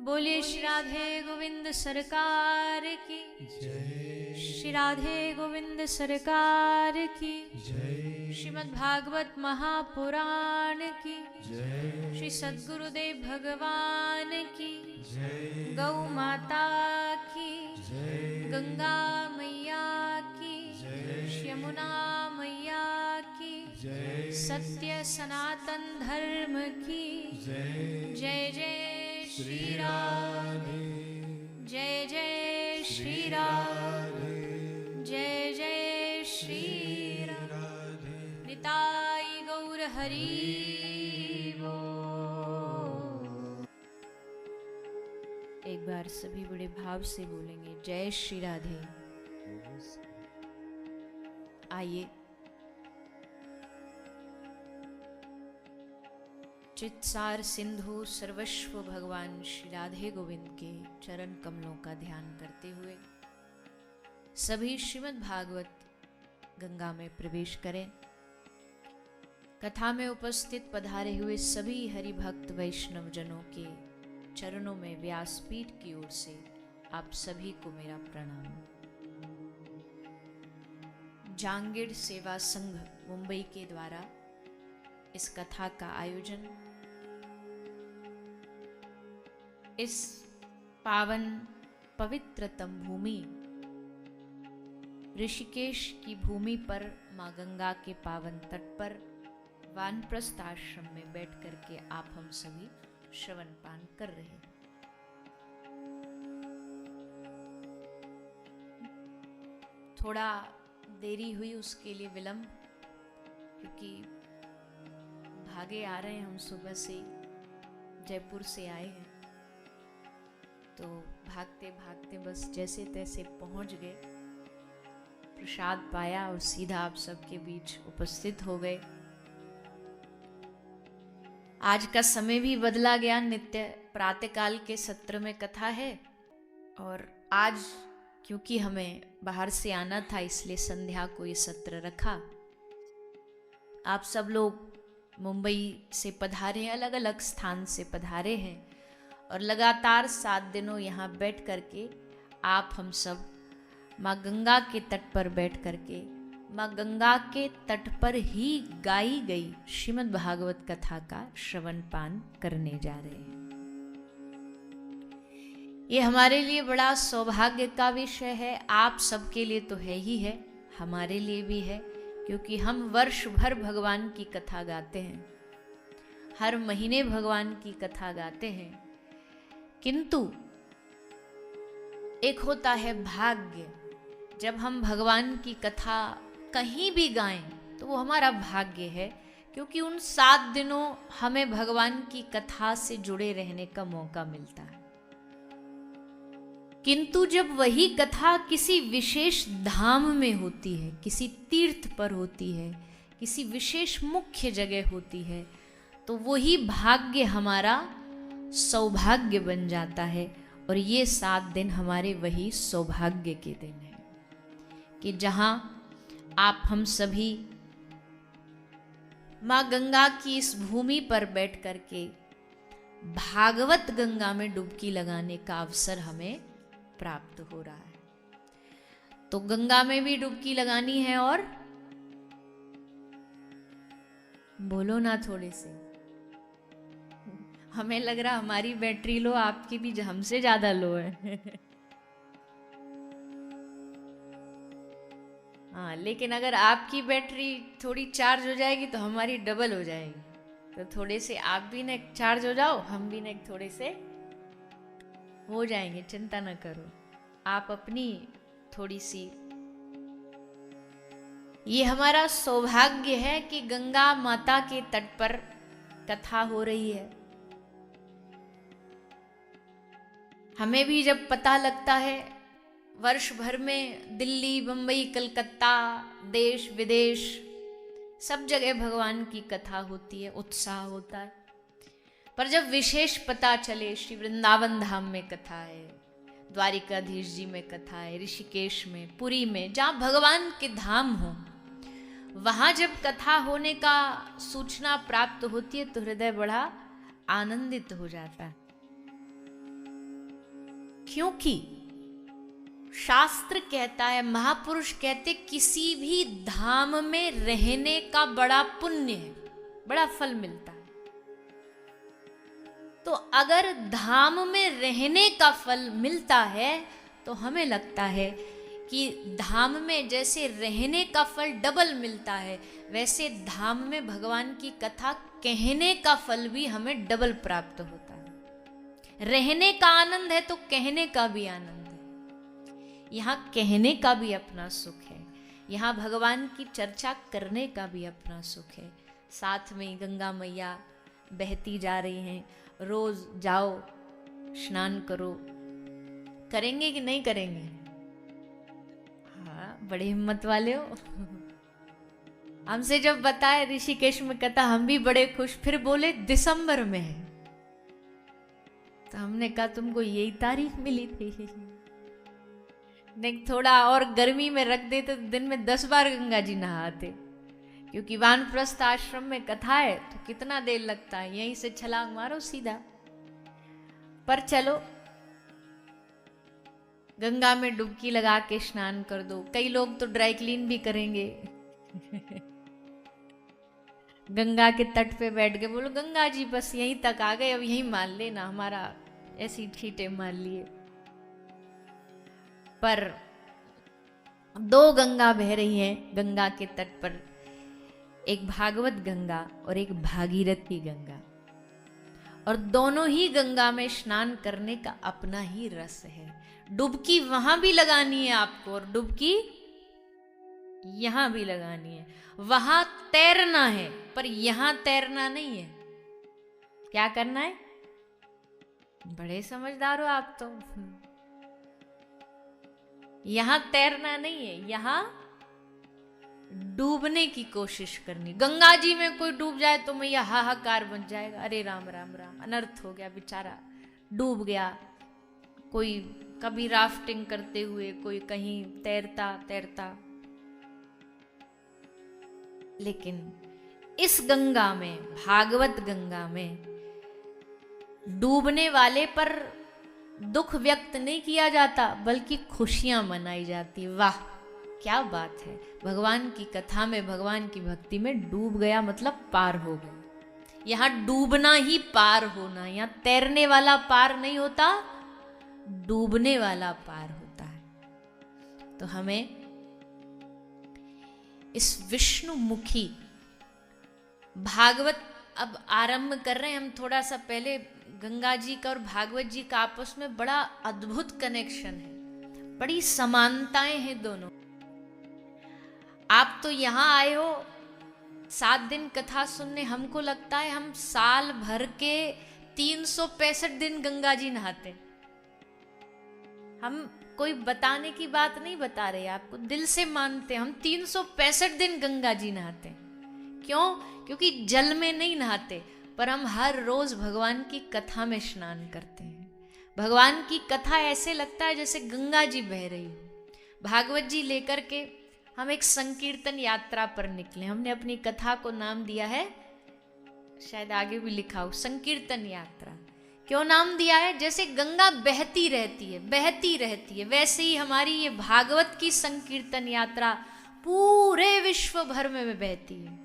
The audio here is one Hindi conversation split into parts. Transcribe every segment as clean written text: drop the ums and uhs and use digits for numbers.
बोलिए श्री राधे गोविंद सरकार की जय। श्री राधे गोविंद सरकार की जय। श्रीमद् भागवत महापुराण की जय। श्री सद्गुरुदेव भगवान की जय। गौ माता की जय। गंगा मैया की जय। यमुना मैया की जय। सत्य सनातन धर्म की जय। जय जय श्री श्री राम। राधे। जय जय श्री श्री राम। राधे। जय जय श्री राम। राधे। निताई गौर हरि बोल। एक बार सभी बड़े भाव से बोलेंगे जय श्री राधे। आइए चित्सार सिंधु सर्वस्व भगवान श्री राधे गोविंद के चरण कमलों का ध्यान करते हुए सभी श्रीमद् भागवत गंगा में प्रवेश करें। कथा में उपस्थित पधारे हुए सभी हरि भक्त वैष्णव जनों के चरणों में व्यासपीठ की ओर से आप सभी को मेरा प्रणाम। जांगीड़ सेवा संघ मुंबई के द्वारा इस कथा का आयोजन इस पावन पवित्रतम भूमि ऋषिकेश की भूमि पर मां गंगा के पावन तट पर वानप्रस्थ आश्रम में बैठ करके आप हम सभी श्रवण पान कर रहे हैं। थोड़ा देरी हुई उसके लिए विलंब, क्योंकि भागे आ रहे हैं हम, सुबह से जयपुर से आए हैं तो भागते भागते बस जैसे तैसे पहुंच गए, प्रसाद पाया और सीधा आप सबके बीच उपस्थित हो गए। आज का समय भी बदला गया, नित्य प्रातःकाल के सत्र में कथा है और आज क्योंकि हमें बाहर से आना था इसलिए संध्या को ये सत्र रखा। आप सब लोग मुंबई से पधारे, अलग अलग स्थान से पधारे हैं और लगातार 7 दिनों यहाँ बैठ करके आप हम सब माँ गंगा के तट पर बैठ करके माँ गंगा के तट पर ही गाई गई श्रीमद् भागवत कथा का श्रवण पान करने जा रहे हैं। ये हमारे लिए बड़ा सौभाग्य का विषय है। आप सबके लिए तो है ही है, हमारे लिए भी है, क्योंकि हम वर्ष भर भगवान की कथा गाते हैं, हर महीने भगवान की कथा गाते हैं, किंतु एक होता है भाग्य। जब हम भगवान की कथा कहीं भी गाएं तो वो हमारा भाग्य है, क्योंकि उन 7 दिनों हमें भगवान की कथा से जुड़े रहने का मौका मिलता है। किंतु जब वही कथा किसी विशेष धाम में होती है, किसी तीर्थ पर होती है, किसी विशेष मुख्य जगह होती है, तो वही भाग्य हमारा सौभाग्य बन जाता है। और ये 7 दिन हमारे वही सौभाग्य के दिन हैं कि जहां आप हम सभी मां गंगा की इस भूमि पर बैठ करके भागवत गंगा में डुबकी लगाने का अवसर हमें प्राप्त हो रहा है। तो गंगा में भी डुबकी लगानी है और बोलो ना थोड़े से, हमें लग रहा हमारी बैटरी लो, आपकी भी हमसे ज्यादा लो है। हाँ, लेकिन अगर आपकी बैटरी थोड़ी चार्ज हो जाएगी तो हमारी डबल हो जाएगी। तो थोड़े से आप भी ना चार्ज हो जाओ, हम भी ना थोड़े से हो जाएंगे, चिंता न करो। आप अपनी थोड़ी सी, ये हमारा सौभाग्य है कि गंगा माता के तट पर कथा हो रही है। हमें भी जब पता लगता है, वर्ष भर में दिल्ली, मुंबई, कलकत्ता, देश विदेश सब जगह भगवान की कथा होती है, उत्साह होता है। पर जब विशेष पता चले, श्री वृंदावन धाम में कथा है, द्वारिकाधीश जी में कथा है, ऋषिकेश में, पुरी में, जहाँ भगवान के धाम हो, वहाँ जब कथा होने का सूचना प्राप्त होती है तो हृदय बड़ा आनंदित हो जाता है। क्योंकि शास्त्र कहता है, महापुरुष कहते, किसी भी धाम में रहने का बड़ा पुण्य है, बड़ा फल मिलता है। तो अगर धाम में रहने का फल मिलता है तो हमें लगता है कि धाम में जैसे रहने का फल डबल मिलता है, वैसे धाम में भगवान की कथा कहने का फल भी हमें डबल प्राप्त होता है। रहने का आनंद है तो कहने का भी आनंद है। यहाँ कहने का भी अपना सुख है, यहाँ भगवान की चर्चा करने का भी अपना सुख है। साथ में गंगा मैया बहती जा रही हैं, रोज जाओ स्नान करो। करेंगे कि नहीं करेंगे? हाँ, बड़े हिम्मत वाले हो। हमसे जब बताए ऋषिकेश में कथा, हम भी बड़े खुश। फिर बोले दिसंबर में है, तो हमने कहा तुमको यही तारीख मिली थी। नहीं, थोड़ा और गर्मी में रख देते तो दिन में 10 बार गंगा जी नहाते, क्योंकि वानप्रस्थ आश्रम में कथा है तो कितना देर लगता है, यहीं से छलांग मारो सीधा। पर चलो, गंगा में डुबकी लगा के स्नान कर दो। कई लोग तो ड्राई क्लीन भी करेंगे। गंगा के तट पे बैठ के बोलो, गंगा जी बस यहीं तक आ गए, अब यहीं मान लेना, हमारा ऐसी छींटे मान लिए। पर 2 गंगा बह रही हैं गंगा के तट पर, एक भागवत गंगा और एक भागीरथी गंगा, और दोनों ही गंगा में स्नान करने का अपना ही रस है। डुबकी वहां भी लगानी है आपको, और डुबकी यहां भी लगानी है। वहां तैरना है, पर यहां तैरना नहीं है। क्या करना है? बड़े समझदार हो आप तो। यहां तैरना नहीं है, यहां डूबने की कोशिश करनी। गंगा जी में कोई डूब जाए तो मैया हाहाकार बन जाएगा, अरे राम राम राम, अनर्थ हो गया, बेचारा डूब गया। कोई कभी राफ्टिंग करते हुए, कोई कहीं तैरता तैरता। लेकिन इस गंगा में, भागवत गंगा में, डूबने वाले पर दुख व्यक्त नहीं किया जाता, बल्कि खुशियां मनाई जाती। वाह क्या बात है! भगवान की कथा में, भगवान की भक्ति में डूब गया मतलब पार हो गया। यहां डूबना ही पार होना, यहां तैरने वाला पार नहीं होता, डूबने वाला पार होता है। तो हमें इस विष्णुमुखी भागवत अब आरंभ कर रहे हैं हम। थोड़ा सा पहले गंगा जी का और भागवत जी का आपस में बड़ा अद्भुत कनेक्शन है, बड़ी समानताएं हैं दोनों। आप तो यहां आए हो 7 दिन कथा सुनने, हमको लगता है हम साल भर के 365 दिन गंगा जी नहाते। हम कोई बताने की बात नहीं बता रहे आपको, दिल से मानते। हम 365 दिन गंगा जी नहाते। क्यों? क्योंकि जल में नहीं नहाते, पर हम हर रोज भगवान की कथा में स्नान करते हैं। भगवान की कथा ऐसे लगता है जैसे गंगा जी बह रही हो। भागवत जी लेकर के हम एक संकीर्तन यात्रा पर निकले। हमने अपनी कथा को नाम दिया है, शायद आगे भी लिखा हो, संकीर्तन यात्रा। क्यों नाम दिया है? जैसे गंगा बहती रहती है, बहती रहती है, वैसे ही हमारी ये भागवत की संकीर्तन यात्रा पूरे विश्व भर में बहती है।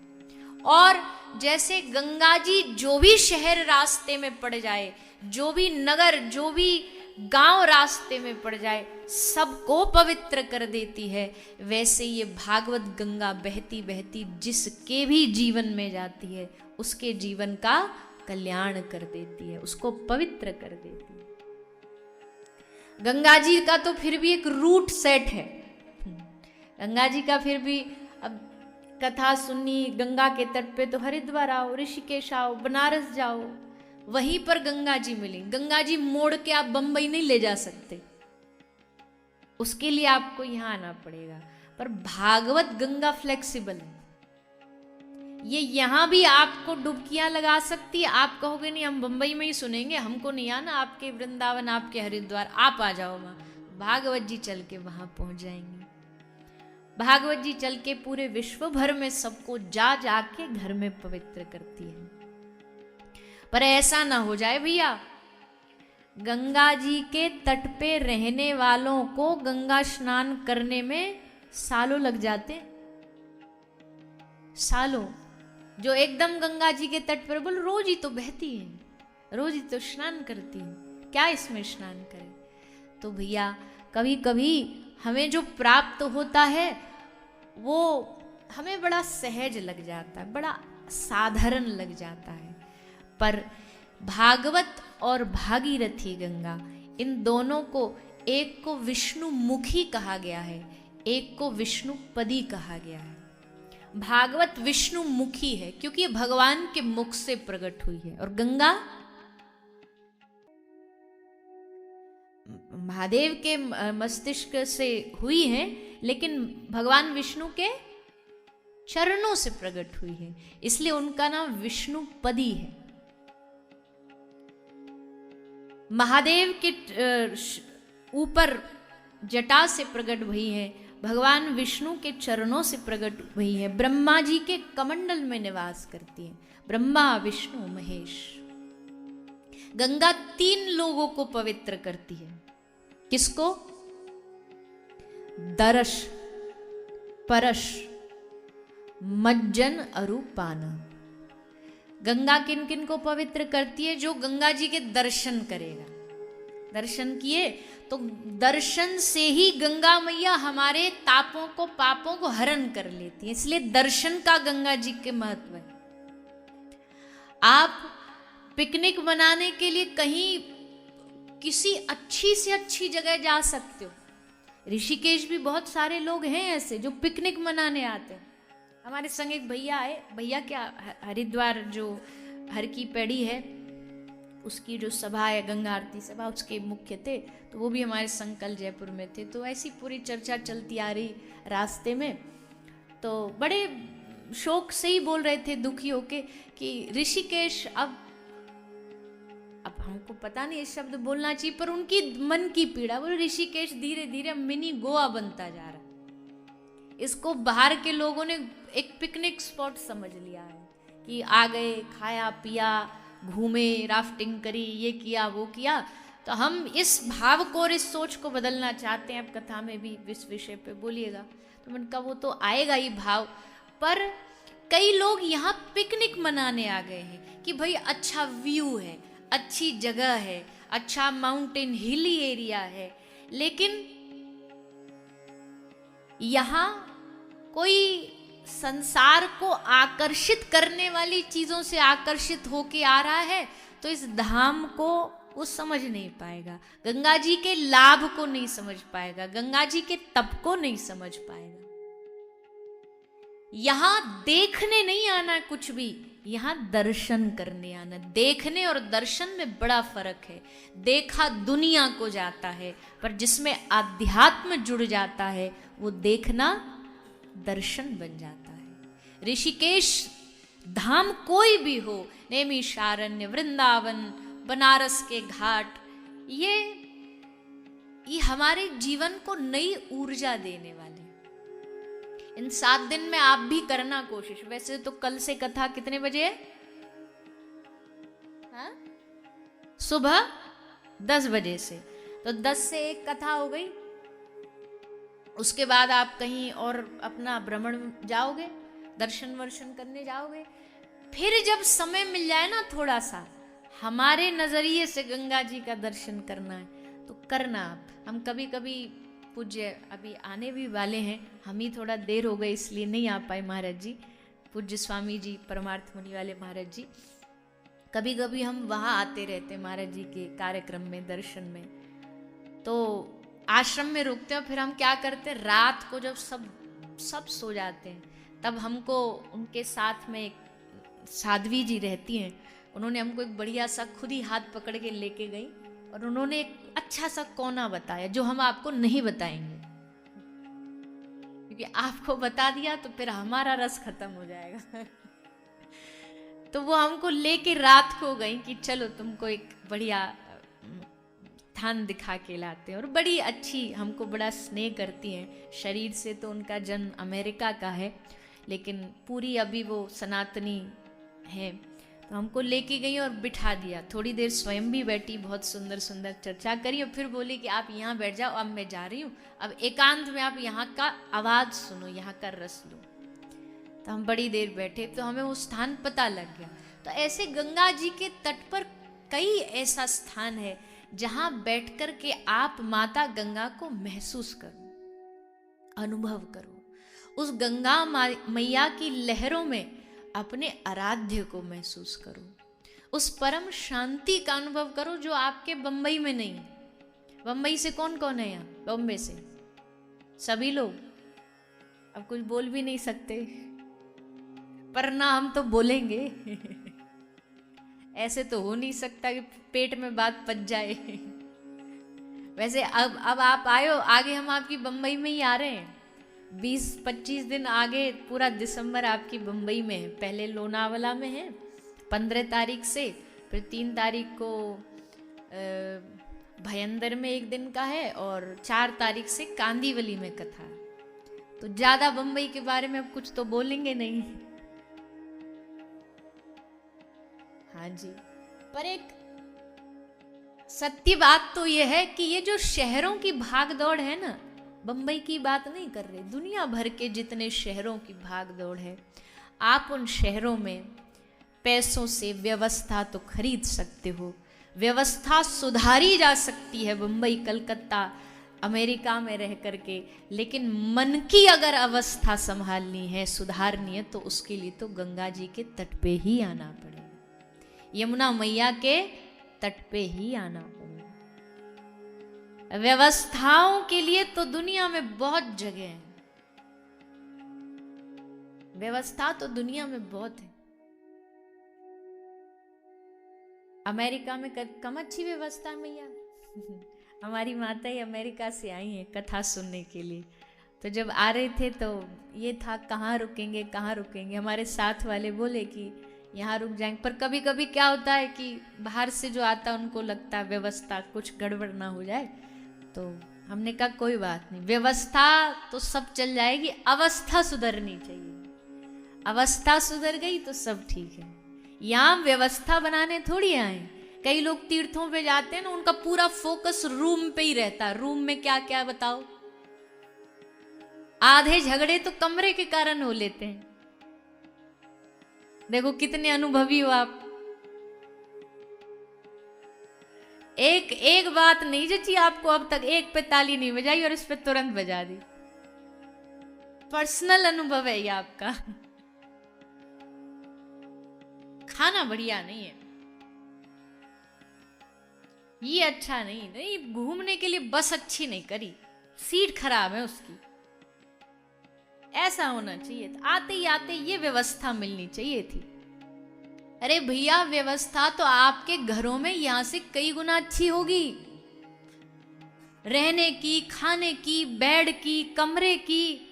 और जैसे गंगा जी जो भी शहर रास्ते में पड़ जाए, जो भी नगर, जो भी गांव रास्ते में पड़ जाए, सबको पवित्र कर देती है, वैसे ये भागवत गंगा बहती बहती जिसके भी जीवन में जाती है, उसके जीवन का कल्याण कर देती है, उसको पवित्र कर देती है। गंगा जी का तो फिर भी एक रूट सेट है। गंगा जी का फिर भी, अब कथा सुननी गंगा के तट पे तो हरिद्वार आओ, ऋषिकेश आओ, बनारस जाओ, वहीं पर गंगा जी मिली। गंगा जी मोड़ के आप बंबई नहीं ले जा सकते, उसके लिए आपको यहां आना पड़ेगा। पर भागवत गंगा फ्लेक्सिबल है, ये यहां भी आपको डुबकियां लगा सकती है। आप कहोगे नहीं हम बंबई में ही सुनेंगे, हमको नहीं आना, आपके वृंदावन, आपके हरिद्वार, आप आ जाओ वहां। भागवत जी चल के वहां पहुंच जाएंगे। भागवत जी चल के पूरे विश्व भर में सबको जा जाके घर में पवित्र करती है। पर ऐसा ना हो जाए भैया, गंगा जी के तट पे रहने वालों को गंगा स्नान करने में सालों लग जाते, सालों। जो एकदम गंगा जी के तट पर बोल रोज ही तो बहती है, रोज ही तो स्नान करती है, क्या इसमें स्नान करें। तो भैया कभी कभी हमें जो प्राप्त होता है वो हमें बड़ा सहज लग जाता है, बड़ा साधारण लग जाता है, पर भागवत और भागीरथी गंगा, इन दोनों को, एक को विष्णु मुखी कहा गया है, एक को विष्णु पदी कहा गया है। भागवत विष्णु मुखी है क्योंकि ये भगवान के मुख से प्रकट हुई है, और गंगा महादेव के मस्तिष्क से हुई है, लेकिन भगवान विष्णु के चरणों से प्रकट हुई है, इसलिए उनका नाम विष्णुपदी है। महादेव के ऊपर जटा से प्रकट हुई है, भगवान विष्णु के चरणों से प्रकट हुई है, ब्रह्मा जी के कमंडल में निवास करती है, ब्रह्मा विष्णु महेश। गंगा 3 लोगों को पवित्र करती है, किसको? दरश, परश, मज्जन, अरूपान। गंगा किन किन को पवित्र करती है? जो गंगा जी के दर्शन करेगा। दर्शन किए तो दर्शन से ही गंगा मैया हमारे तापों को, पापों को हरण कर लेती है, इसलिए दर्शन का गंगा जी के महत्व है। आप पिकनिक मनाने के लिए कहीं किसी अच्छी से अच्छी जगह जा सकते हो। ऋषिकेश भी बहुत सारे लोग हैं ऐसे जो पिकनिक मनाने आते हैं। हमारे संग एक भैया आए, भैया क्या, हरिद्वार जो हर की पेड़ी है उसकी जो सभा है, गंगा आरती सभा, उसके मुख्य थे, तो वो भी हमारे संग कल जयपुर में थे। तो ऐसी पूरी चर्चा चलती आ रही रास्ते में, तो बड़े शोक से ही बोल रहे थे, दुखी होके, कि ऋषिकेश अब हमको पता नहीं ये शब्द बोलना चाहिए, पर उनकी मन की पीड़ा, बोले ऋषिकेश धीरे धीरे मिनी गोवा बनता जा रहा है। इसको बाहर के लोगों ने एक पिकनिक स्पॉट समझ लिया है कि आ गए, खाया पिया, घूमे, राफ्टिंग करी, ये किया वो किया। तो हम इस भाव को और इस सोच को बदलना चाहते हैं। अब कथा में भी इस विषय पे बोलिएगा, तो मैंने कहा वो तो आएगा ही भाव, पर कई लोग यहाँ पिकनिक मनाने आ गए हैं कि भाई अच्छा व्यू है, अच्छी जगह है, अच्छा माउंटेन हिली एरिया है, लेकिन यहाँ कोई संसार को आकर्षित करने वाली चीजों से आकर्षित होके आ रहा है, तो इस धाम को वो समझ नहीं पाएगा, गंगा जी के लाभ को नहीं समझ पाएगा, गंगा जी के तप को नहीं समझ पाएगा। यहां देखने नहीं आना कुछ भी, यहां दर्शन करने आना। देखने और दर्शन में बड़ा फर्क है। देखा दुनिया को जाता है, पर जिसमें आध्यात्म जुड़ जाता है वो देखना दर्शन बन जाता है। ऋषिकेश धाम कोई भी हो, नैमिषारण्य, वृंदावन, बनारस के घाट, ये हमारे जीवन को नई ऊर्जा देने वाले। इन 7 दिन में आप भी करना कोशिश। वैसे तो कल से कथा कितने बजे है? हाँ? सुबह 10 बजे से, तो 10 से 1 कथा हो गई। उसके बाद आप कहीं और अपना भ्रमण जाओगे, दर्शन वर्शन करने जाओगे। फिर जब समय मिल जाए ना थोड़ा सा, हमारे नजरिए से गंगा जी का दर्शन करना है तो करना आप। हम कभी कभी पूज्य अभी आने भी वाले हैं, हम ही थोड़ा देर हो गए इसलिए नहीं आ पाए महाराज जी, पूज्य स्वामी जी परमार्थ मुनि वाले महाराज जी। कभी कभी हम वहाँ आते रहते महाराज जी के कार्यक्रम में, दर्शन में। तो आश्रम में रुकते हैं, फिर हम क्या करते हैं, रात को जब सब सो जाते हैं, तब हमको उनके साथ में एक साध्वी जी रहती हैं, उन्होंने हमको एक बढ़िया सा खुद ही हाथ पकड़ के लेके गई और उन्होंने एक अच्छा सा कोना बताया जो हम आपको नहीं बताएंगे, क्योंकि आपको बता दिया तो फिर हमारा रस खत्म हो जाएगा। तो वो हमको लेके रात को गई कि चलो तुमको एक बढ़िया स्थान दिखा के लाते हैं। और बड़ी अच्छी, हमको बड़ा स्नेह करती हैं। शरीर से तो उनका जन्म अमेरिका का है, लेकिन पूरी अभी वो सनातनी हैं। तो हमको लेके गई और बिठा दिया। थोड़ी देर स्वयं भी बैठी, बहुत सुंदर सुंदर चर्चा करी और फिर बोली कि आप यहाँ बैठ जाओ, अब मैं जा रही हूँ, अब एकांत में आप यहाँ का आवाज़ सुनो, यहाँ का रस लो। तो हम बड़ी देर बैठे तो हमें वो स्थान पता लग गया। तो ऐसे गंगा जी के तट पर कई ऐसा स्थान है जहाँ बैठ कर के आप माता गंगा को महसूस करो, अनुभव करो, उस गंगा मैया की लहरों में अपने आराध्य को महसूस करो, उस परम शांति का अनुभव करो जो आपके बंबई में नहीं है। बंबई से कौन कौन है यहाँ? बॉम्बे से सभी लोग। अब कुछ बोल भी नहीं सकते, पर ना हम तो बोलेंगे। ऐसे तो हो नहीं सकता कि पेट में बात पच जाए। वैसे अब आप आयो, आगे हम आपकी बंबई में ही आ रहे हैं। 20-25 दिन आगे पूरा दिसंबर आपकी बंबई में है। पहले लोनावाला में है 15 तारीख से, फिर 3 तारीख को भयंदर में 1 दिन का है और 4 तारीख से कांदीवली में कथा है। तो ज्यादा बंबई के बारे में अब कुछ तो बोलेंगे नहीं। हाँ जी, पर एक सत्य बात तो यह है कि ये जो शहरों की भागदौड़ है ना, बंबई की बात नहीं कर रहे, दुनिया भर के जितने शहरों की भागदौड़ है, आप उन शहरों में पैसों से व्यवस्था तो खरीद सकते हो, व्यवस्था सुधारी जा सकती है बंबई, कलकत्ता, अमेरिका में रह करके, लेकिन मन की अगर अवस्था संभालनी है, सुधारनी है, तो उसके लिए तो गंगा जी के तट पे ही आना पड़ेगा, यमुना मैया के तट पे ही आना पड़ेगा। व्यवस्थाओं के लिए तो दुनिया में बहुत जगह है, व्यवस्था तो दुनिया में बहुत है। अमेरिका में कम अच्छी व्यवस्था है मैया। हमारी माता ही अमेरिका से आई हैं कथा सुनने के लिए, तो जब आ रहे थे तो ये था कहाँ रुकेंगे कहाँ रुकेंगे। हमारे साथ वाले बोले कि यहाँ रुक जाएंगे, पर कभी कभी क्या होता है कि बाहर से जो आता है उनको लगता है व्यवस्था कुछ गड़बड़ ना हो जाए, तो हमने कहा कोई बात नहीं, व्यवस्था तो सब चल जाएगी, अवस्था सुधरनी चाहिए। अवस्था सुधर गई तो सब ठीक है। यहाँ व्यवस्था बनाने थोड़ी आए। कई लोग तीर्थों पे जाते हैं ना, उनका पूरा फोकस रूम पे ही रहता है। रूम में क्या क्या बताओ, आधे झगड़े तो कमरे के कारण हो लेते हैं। देखो कितने अनुभवी हो आप। एक बात नहीं जची आपको अब तक, एक पे ताली नहीं बजाई और इस पे तुरंत बजा दी। पर्सनल अनुभव है ये आपका। खाना बढ़िया नहीं है, ये अच्छा नहीं, घूमने के लिए बस अच्छी नहीं करी, सीट खराब है उसकी, ऐसा होना चाहिए था। आते ही आते ये व्यवस्था मिलनी चाहिए थी। अरे भैया व्यवस्था तो आपके घरों में यहां से कई गुना अच्छी होगी, रहने की, खाने की, बेड की, कमरे की,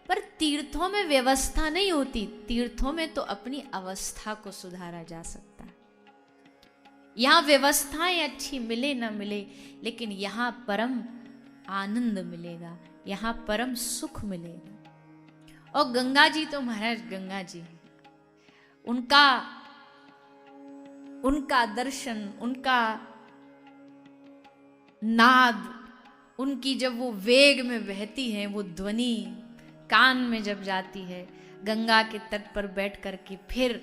पर तीर्थों में व्यवस्था नहीं होती। तीर्थों में तो अपनी अवस्था को सुधारा जा सकता है। यहां व्यवस्थाएं अच्छी मिले ना मिले, लेकिन यहां परम आनंद मिलेगा, यहां परम सुख मिलेगा। और गंगा जी तो महाराज गंगा जी, उनका दर्शन, उनका नाद, उनकी जब वो वेग में बहती है, वो ध्वनि कान में जब जाती है, गंगा के तट पर बैठ करके फिर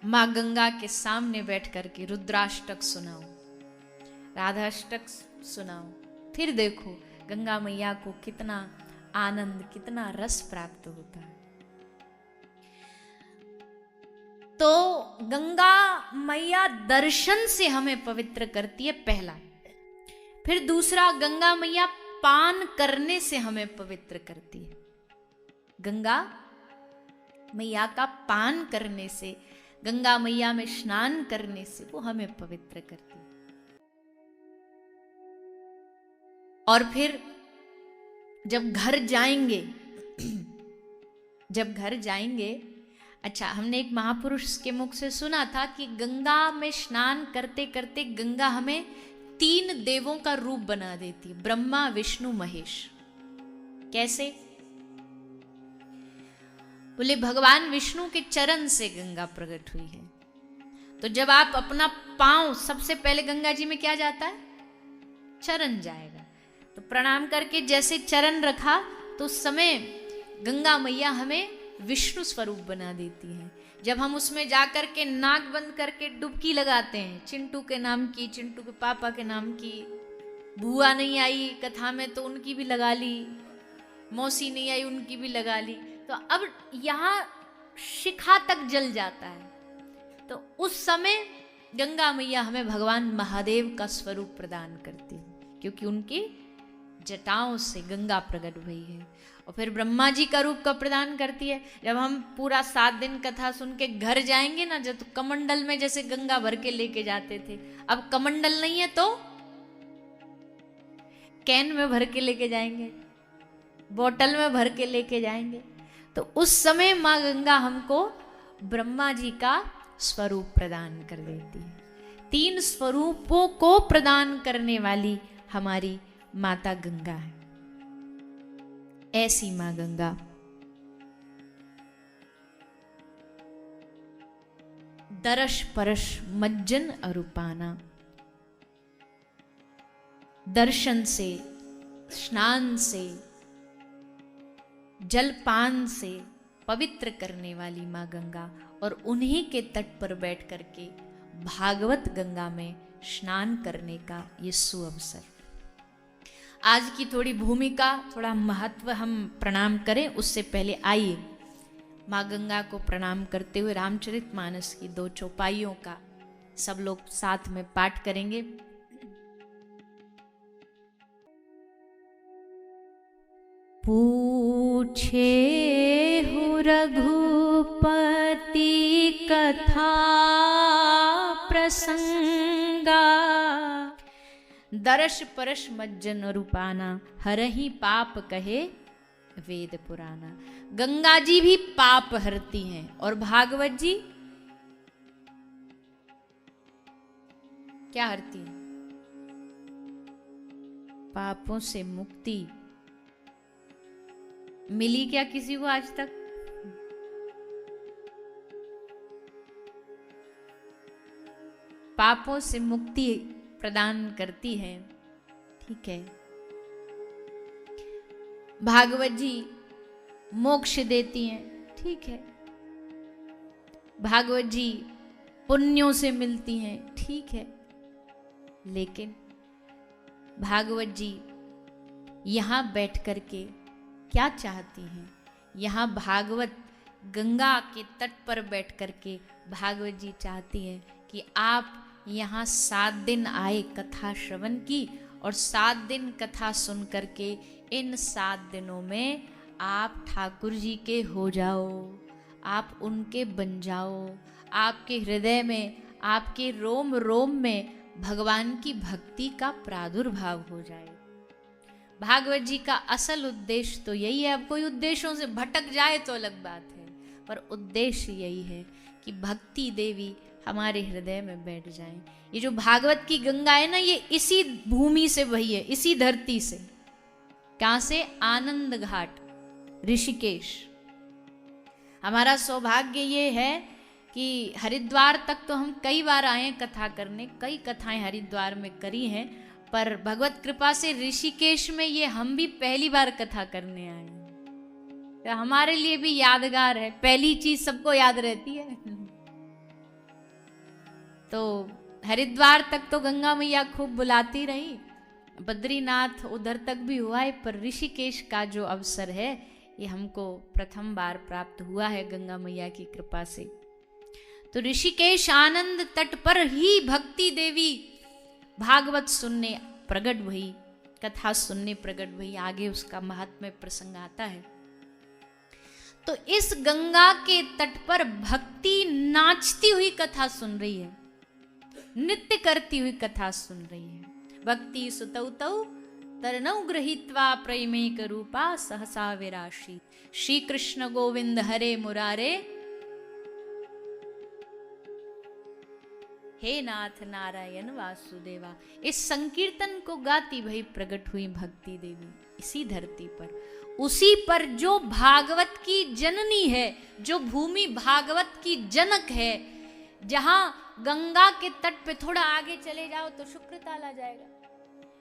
माँ गंगा के सामने बैठ करके रुद्राष्टक सुनाओ, राधाष्टक सुनाओ, फिर देखो गंगा मैया को कितना आनंद, कितना रस प्राप्त होता है। तो गंगा मैया दर्शन से हमें पवित्र करती है, पहला। फिर दूसरा, गंगा मैया पान करने से हमें पवित्र करती है। गंगा मैया का पान करने से, गंगा मैया में स्नान करने से वो हमें पवित्र करती है। और फिर जब घर जाएंगे, अच्छा, हमने एक महापुरुष के मुख से सुना था कि गंगा में स्नान करते करते गंगा हमें 3 देवों का रूप बना देती है, ब्रह्मा, विष्णु, महेश। कैसे? बोले भगवान विष्णु के चरण से गंगा प्रकट हुई है, तो जब आप अपना पांव, सबसे पहले गंगा जी में क्या जाता है? चरण जाएगा। तो प्रणाम करके जैसे चरण रखा तो उस समय गंगा मैया हमें विष्णु स्वरूप बना देती हैं। जब हम उसमें जाकर के नाक बंद करके डुबकी लगाते हैं, चिंटू के नाम की, चिंटू के पापा के नाम की, बुआ नहीं आई कथा में तो उनकी भी लगा ली, मौसी नहीं आई उनकी भी लगा ली, तो अब यहाँ शिखा तक जल जाता है। तो उस समय गंगा मैया हमें भगवान महादेव का स्वरूप प्रदान करती है, क्योंकि उनकी जटाओं से गंगा प्रकट हुई है। और फिर ब्रह्मा जी का रूप का प्रदान करती है। जब हम पूरा 7 दिन कथा सुन के घर जाएंगे ना, जब तो कमंडल में जैसे गंगा भर के लेके जाते थे, अब कमंडल नहीं है तो कैन में भर के लेके जाएंगे, बोतल में भर के लेके जाएंगे। तो उस समय माँ गंगा हमको ब्रह्मा जी का स्वरूप प्रदान कर देती है। 3 स्वरूपों को प्रदान करने वाली हमारी माता गंगा है। ऐसी मां गंगा दरश परश मज्जन अरूपाना, दर्शन से, स्नान से, जलपान से पवित्र करने वाली मां गंगा, और उन्हीं के तट पर बैठ करके भागवत गंगा में स्नान करने का ये सुअवसर। आज की थोड़ी भूमिका, थोड़ा महत्व हम प्रणाम करें उससे पहले आइए माँ गंगा को प्रणाम करते हुए रामचरितमानस की 2 चौपाइयों का सब लोग साथ में पाठ करेंगे। पूछे हूँ रघुपति कथा प्रसंगा, दरश परश मज्जन रूपाना, हरहि पाप कहे वेद पुराना। गंगा जी भी पाप हरती हैं और भागवत जी क्या हरती हैं? पापों से मुक्ति मिली क्या किसी को आज तक? पापों से मुक्ति प्रदान करती है, ठीक है। भागवत जी मोक्ष देती हैं, ठीक है। भागवत जी पुण्यों से मिलती हैं, ठीक है। लेकिन भागवत जी यहाँ बैठ करके क्या चाहती हैं? यहाँ भागवत गंगा के तट पर बैठ करके भागवत जी चाहती हैं कि आप यहाँ 7 दिन आए कथा श्रवण की, और 7 दिन कथा सुन करके इन 7 दिनों में आप ठाकुर जी के हो जाओ, आप उनके बन जाओ, आपके हृदय में, आपके रोम रोम में भगवान की भक्ति का प्रादुर्भाव हो जाए। भागवत जी का असल उद्देश्य तो यही है। अब कोई उद्देश्यों से भटक जाए तो अलग बात है, पर उद्देश्य यही है कि भक्ति देवी हमारे हृदय में बैठ जाए। ये जो भागवत की गंगा है ना, ये इसी भूमि से बही है, इसी धरती से। कहां से? आनंद घाट, ऋषिकेश। हमारा सौभाग्य ये है कि हरिद्वार तक तो हम कई बार आए हैं कथा करने, कई कथाएं हरिद्वार में करी हैं, पर भगवत कृपा से ऋषिकेश में ये हम भी पहली बार कथा करने आए हैं। तो हमारे लिए भी यादगार है। पहली चीज सबको याद रहती है। तो हरिद्वार तक तो गंगा मैया खूब बुलाती रही, बद्रीनाथ उधर तक भी हुआ है, पर ऋषिकेश का जो अवसर है ये हमको प्रथम बार प्राप्त हुआ है गंगा मैया की कृपा से। तो ऋषिकेश आनंद तट पर ही भक्ति देवी भागवत सुनने प्रकट हुई, कथा सुनने प्रकट हुई। आगे उसका महात्म्य प्रसंग आता है। तो इस गंगा के तट पर भक्ति नाचती हुई कथा सुन रही है, नृत्य करती हुई कथा सुन रही है। भक्ति सुतौ तौ तरनौ गृहीत्वा प्रेमैक रूपा सहसा विराशी, श्री कृष्ण गोविंद हरे मुरारे, हे नाथ नारायण वासुदेवा। इस संकीर्तन को गाती भई प्रकट हुई भक्ति देवी इसी धरती पर, उसी पर जो भागवत की जननी है, जो भूमि भागवत की जनक है, जहां गंगा के तट पे थोड़ा आगे चले जाओ तो शुक्रताल आ जाएगा,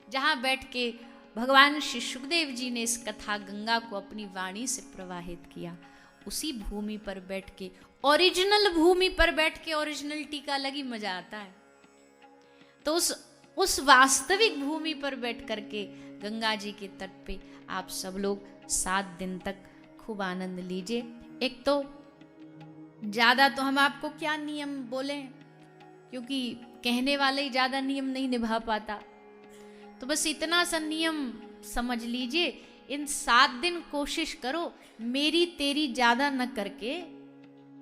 जहां बैठ के भगवान श्री सुखदेव जी ने इस कथा गंगा को अपनी वाणी से प्रवाहित किया। उसी भूमि पर बैठ के, ओरिजिनल भूमि पर बैठ के ओरिजिनलिटी का अलग ही मजा आता है। तो उस वास्तविक भूमि पर बैठ करके गंगा जी के तट पे आप सब लोग 7 दिन तक खूब आनंद लीजिए। एक तो ज्यादा तो हम आपको क्या नियम बोले, क्योंकि कहने वाले ही ज्यादा नियम नहीं निभा पाता, तो बस इतना सा नियम समझ लीजिए। इन 7 दिन कोशिश करो मेरी तेरी ज्यादा न करके,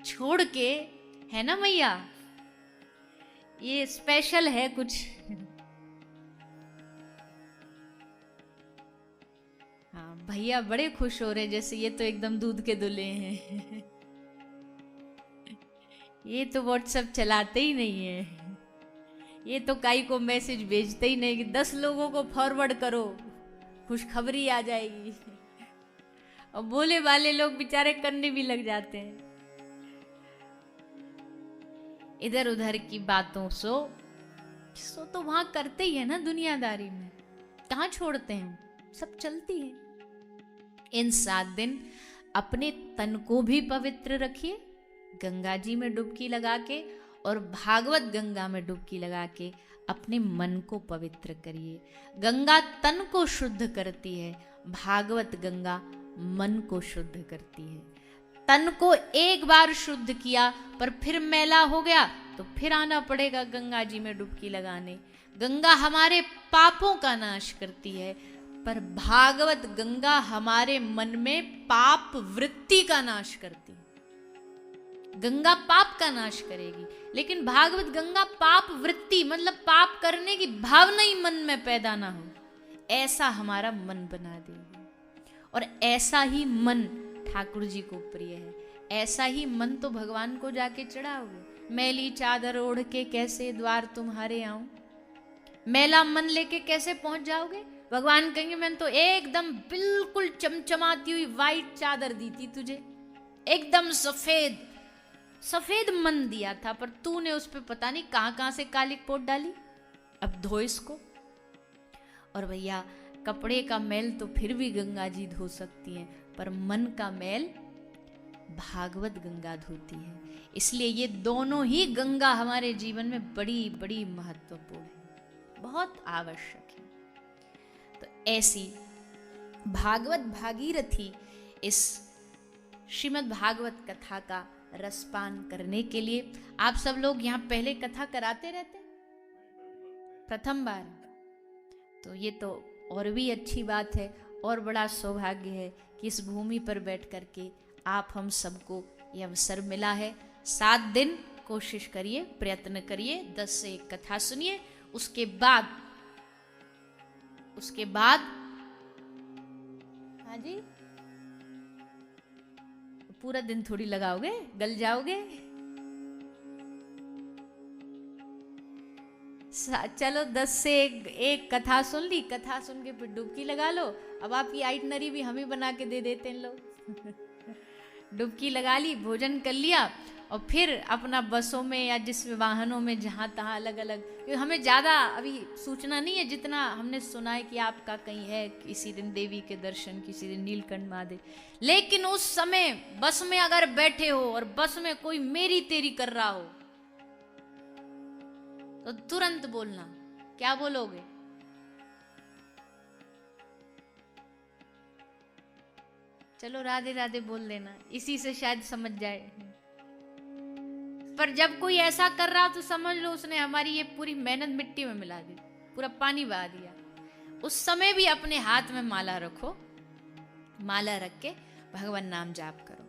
छोड़ के, है ना मैया, ये स्पेशल है कुछ। हाँ भैया बड़े खुश हो रहे, जैसे ये तो एकदम दूध के दुले हैं। ये तो व्हाट्सएप चलाते ही नहीं है, ये तो काई को मैसेज भेजते ही नहीं कि 10 लोगों को फॉरवर्ड करो, खुशखबरी आ जाएगी। और बोले वाले लोग बेचारे करने भी लग जाते हैं। इधर उधर की बातों सो तो वहां करते ही है ना, दुनियादारी में कहाँ छोड़ते हैं, सब चलती है। इन 7 दिन अपने तन को भी पवित्र रखिए, गंगा जी में डुबकी लगा के, और भागवत गंगा में डुबकी लगा के अपने मन को पवित्र करिए। गंगा तन को शुद्ध करती है, भागवत गंगा मन को शुद्ध करती है। तन को एक बार शुद्ध किया पर फिर मैला हो गया तो फिर आना पड़ेगा गंगा जी में डुबकी लगाने। गंगा हमारे पापों का नाश करती है, पर भागवत गंगा हमारे मन में पाप वृत्ति का नाश करती है। गंगा पाप का नाश करेगी, लेकिन भागवत गंगा पाप वृत्ति मतलब पाप करने की भावना ही मन में पैदा ना हो, ऐसा हमारा मन बना देगी। और ऐसा ही मन ठाकुर जी को प्रिय है, ऐसा ही मन तो भगवान को जाके चढ़ाओगे। मैली चादर ओढ़ के कैसे द्वार तुम्हारे आऊं, मैला मन लेके कैसे पहुंच जाओगे। भगवान कहेंगे मैंने तो एकदम बिल्कुल चमचमाती हुई वाइट चादर दी थी तुझे, एकदम सफेद सफेद मन दिया था, पर तूने उस पर पता नहीं कहां से कालिक पोत डाली। अब धो इसको। और भैया कपड़े का मैल तो फिर भी गंगा जी धो सकती हैं, पर मन का मैल भागवत गंगा धोती है। इसलिए ये दोनों ही गंगा हमारे जीवन में बड़ी बड़ी महत्वपूर्ण है, बहुत आवश्यक है। तो ऐसी भागवत भागीरथी इस श्रीमद् भागवत कथा का रसपान करने के लिए आप सब लोग यहाँ पहले कथा कराते रहते, प्रथम बार, तो ये तो और भी अच्छी बात है, और बड़ा सौभाग्य है कि इस भूमि पर बैठ करके आप हम सबको ये अवसर मिला है। 7 दिन कोशिश करिए, प्रयत्न करिए, 10 से 1 कथा सुनिए, उसके बाद हाँ जी पूरा दिन थोड़ी लगाओगे, गल जाओगे। चलो 10 से 1 कथा सुन ली, कथा सुन के फिर डुबकी लगा लो। अब आपकी आइटनरी भी हम ही बना के दे देते हैं लोग। डुबकी लगा ली, भोजन कर लिया, और फिर अपना बसों में या जिस वाहनों में जहाँ तहाँ अलग अलग, हमें ज़्यादा अभी सूचना नहीं है, जितना हमने सुना है कि आपका कहीं है किसी दिन देवी के दर्शन, किसी दिन नीलकंठ महादेव, लेकिन उस समय बस में अगर बैठे हो और बस में कोई मेरी तेरी कर रहा हो तो तुरंत बोलना। क्या बोलोगे? चलो राधे राधे बोल देना, इसी से शायद समझ जाए। पर जब कोई ऐसा कर रहा तो समझ लो उसने हमारी ये पूरी मेहनत मिट्टी में मिला दी, पूरा पानी बहा दिया। उस समय भी अपने हाथ में माला रखो, माला रख के भगवान नाम जाप करो,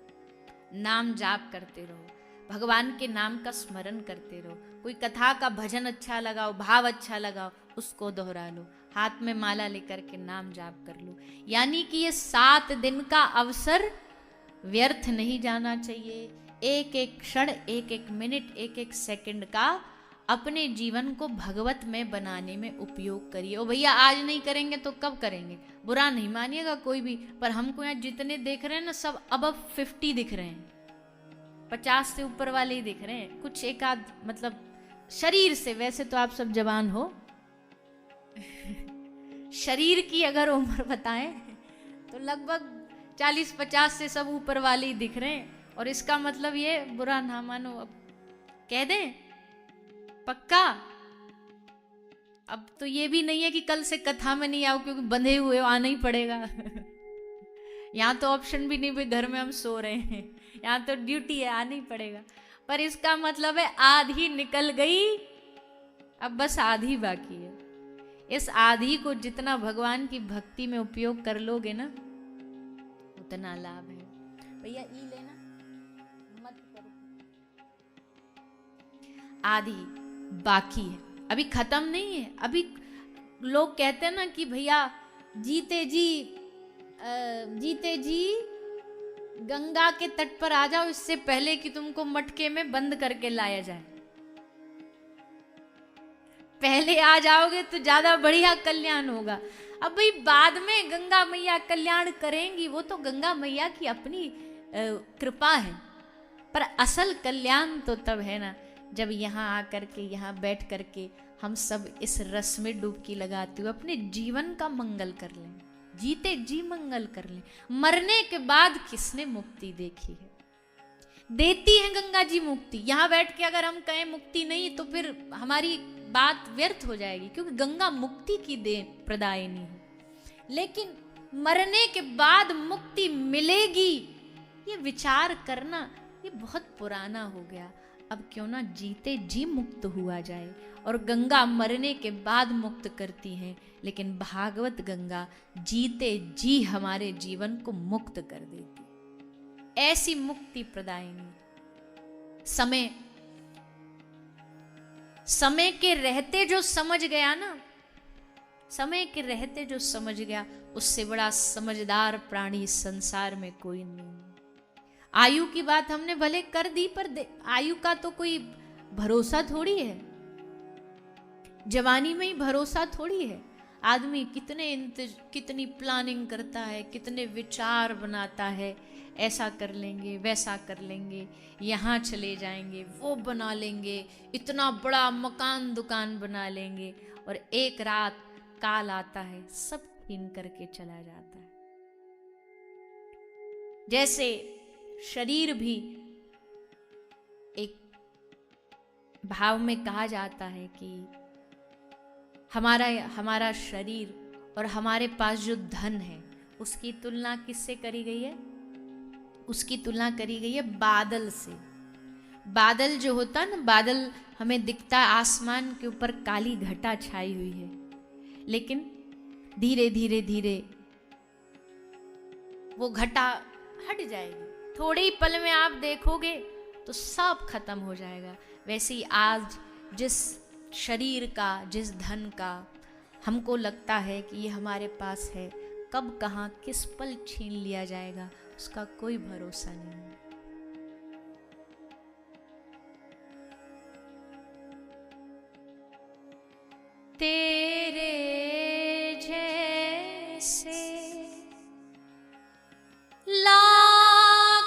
नाम जाप करते रहो, भगवान के नाम का स्मरण करते रहो। कोई कथा का भजन अच्छा लगाओ, भाव अच्छा लगाओ, उसको दोहरा लो, हाथ में माला लेकर के नाम जाप कर लो। यानी कि ये 7 दिन का अवसर व्यर्थ नहीं जाना चाहिए। एक एक क्षण, एक एक मिनट, एक एक सेकंड का अपने जीवन को भगवत में बनाने में उपयोग करिए। ओ भैया आज नहीं करेंगे तो कब करेंगे? बुरा नहीं मानिएगा कोई भी, पर हमको यहाँ जितने देख रहे हैं ना सब अबव 50 दिख रहे हैं, 50 से ऊपर वाले ही दिख रहे हैं। कुछ एक आध मतलब शरीर से, वैसे तो आप सब जवान हो, शरीर की अगर उम्र बताएं तो लगभग 40-50 से सब ऊपर वाले ही दिख रहे हैं। और इसका मतलब ये बुरा ना मानो, अब कह दें पक्का। अब तो ये भी नहीं है कि कल से कथा में नहीं आओ क्योंकि बंधे हुए हो, आना ही पड़ेगा। यहाँ तो ऑप्शन भी नहीं, भाई घर में हम सो रहे हैं, यहाँ तो ड्यूटी है, आना ही पड़ेगा। पर इसका मतलब है आधी निकल गई, अब बस आधी बाकी है। इस आधी को जितना भगवान की भक्ति में उपयोग कर लोगे ना, उतना लाभ है। भैया ई लेना मत करो, आधी बाकी है, अभी खत्म नहीं है। अभी लोग कहते हैं ना कि भैया जीते जी गंगा के तट पर आ जाओ, इससे पहले कि तुमको मटके में बंद करके लाया जाए। पहले आ जाओगे तो ज्यादा बढ़िया कल्याण होगा। अब भाई बाद में गंगा मैया कल्याण करेंगी, वो तो गंगा मैया की अपनी कृपा है। पर असल कल्याण तो तब है ना जब यहाँ आकर के, यहाँ बैठ करके हम सब इस रस में डुबकी लगाते हुए अपने जीवन का मंगल कर लें, जीते जी मंगल कर लें। मरने के बाद किसने मुक्ति देखी है? देती है गंगा जी मुक्ति। यहाँ बैठ के अगर हम कहें मुक्ति नहीं तो फिर हमारी बात व्यर्थ हो जाएगी, क्योंकि गंगा मुक्ति की दे प्रदायिनी है। लेकिन मरने के बाद मुक्ति मिलेगी, ये विचार करना ये बहुत पुराना हो गया। अब क्यों ना जीते जी मुक्त हुआ जाए। और गंगा मरने के बाद मुक्त करती हैं, लेकिन भागवत गंगा जीते जी हमारे जीवन को मुक्त कर देती। ऐसी मुक्ति प्रदायिनी। समय के रहते जो समझ गया ना, समय के रहते जो समझ गया, उससे बड़ा समझदार प्राणी संसार में कोई नहीं। आयु की बात हमने भले कर दी, पर आयु का तो कोई भरोसा थोड़ी है। जवानी में ही भरोसा थोड़ी है। आदमी कितनी प्लानिंग करता है, कितने विचार बनाता है, ऐसा कर लेंगे, वैसा कर लेंगे, यहाँ चले जाएंगे, वो बना लेंगे, इतना बड़ा मकान दुकान बना लेंगे। और एक रात काल आता है, सब छीन करके चला जाता है। जैसे शरीर भी एक भाव में कहा जाता है कि हमारा शरीर और हमारे पास जो धन है, उसकी तुलना किससे करी गई है? उसकी तुलना करी गई है बादल से। बादल जो होता है ना, बादल हमें दिखता है, आसमान के ऊपर काली घटा छाई हुई है, लेकिन धीरे धीरे धीरे वो घटा हट जाएगी। थोड़े ही पल में आप देखोगे तो सब खत्म हो जाएगा। वैसे ही आज जिस शरीर का, जिस धन का हमको लगता है कि ये हमारे पास है, कब कहाँ किस पल छीन लिया जाएगा, उसका कोई भरोसा नहीं है। तेरे जैसे लाखों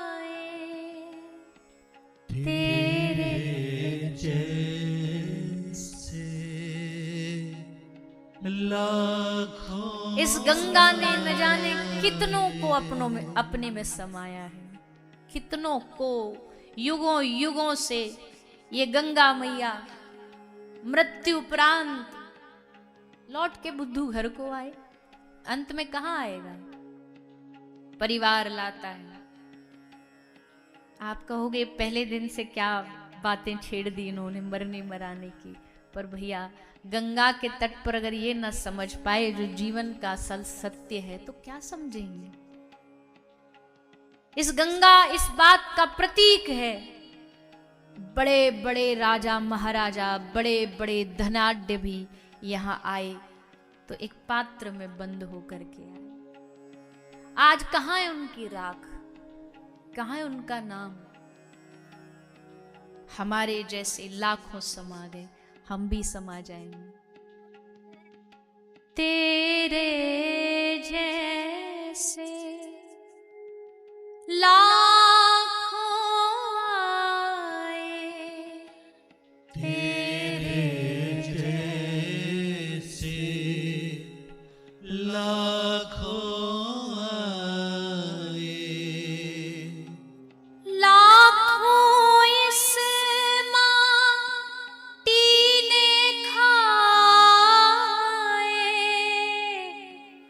आए, तेरे जैसे लाखों। इस गंगा ने न जाने कितनों को अपने में समाया है, कितनों को। युगों युगों से ये गंगा मैया मृत्यु उपरांत लौट के बुद्धू घर को आए। अंत में कहाँ आएगा? परिवार लाता है। आप कहोगे पहले दिन से क्या बातें छेड़ दी इन्होंने मरने मराने की। पर भैया गंगा के तट पर अगर ये न समझ पाए जो जीवन का असल सत्य है, तो क्या समझेंगे? इस गंगा इस बात का प्रतीक है। बड़े बड़े राजा महाराजा, बड़े बड़े धनाढ्य भी यहाँ आए तो एक पात्र में बंद होकर के आए। आज कहाँ है उनकी राख, कहाँ है उनका नाम? हमारे जैसे लाखों समा गए, हम भी समा जाएंगे। तेरे जैसे लाखों आए,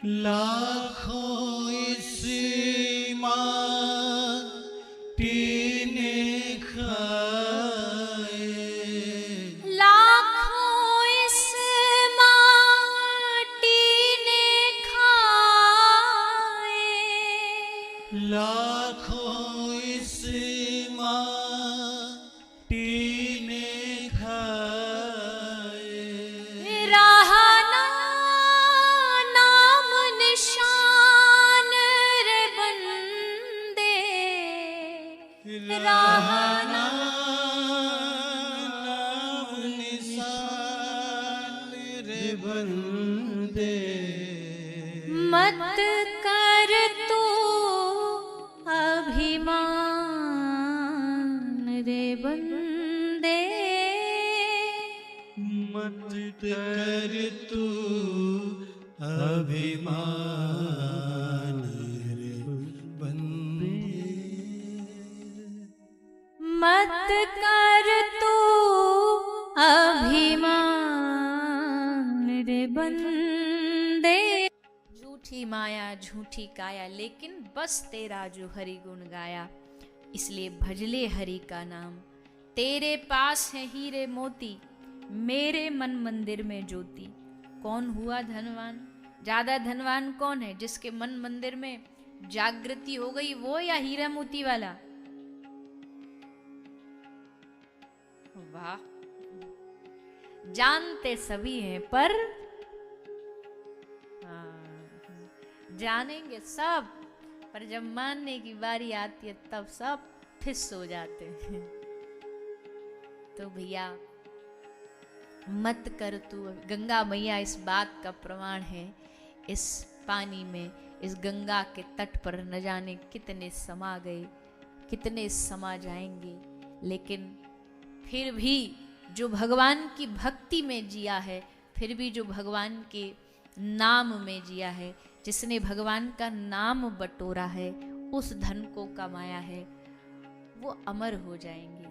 लाखों इस माटी ने खाए, लाखों इस माटी ने खाए, लाखों इस माटी ने खाए, रहा ना नाम निशान रे बंदे, रहा ना नाम निशान रे बंदे, मत कर तू अभिमान रे बंदे, मत कर तू अभिमान रे बंदे, मत कर तू अभिमान रे बंदे। झूठी माया झूठी काया, लेकिन बस तेरा जो हरि गुण गाया, इसलिए भजले हरि का नाम। तेरे पास है हीरे मोती, मेरे मन मंदिर में ज्योति। कौन हुआ धनवान? ज्यादा धनवान कौन है? जिसके मन मंदिर में जागृति हो गई, वो या हीरा मोती वाला? वाह, जानते सभी हैं पर जानेंगे सब, पर जब मानने की बारी आती है तब सब फिस हो जाते हैं। तो भैया मत कर तू, गंगा मैया इस बात का प्रमाण है। इस पानी में, इस गंगा के तट पर न जाने कितने समा गए, कितने समा जाएंगे, लेकिन फिर भी जो भगवान की भक्ति में जिया है, फिर भी जो भगवान के नाम में जिया है, जिसने भगवान का नाम बटोरा है, उस धन को कमाया है, वो अमर हो जाएंगे,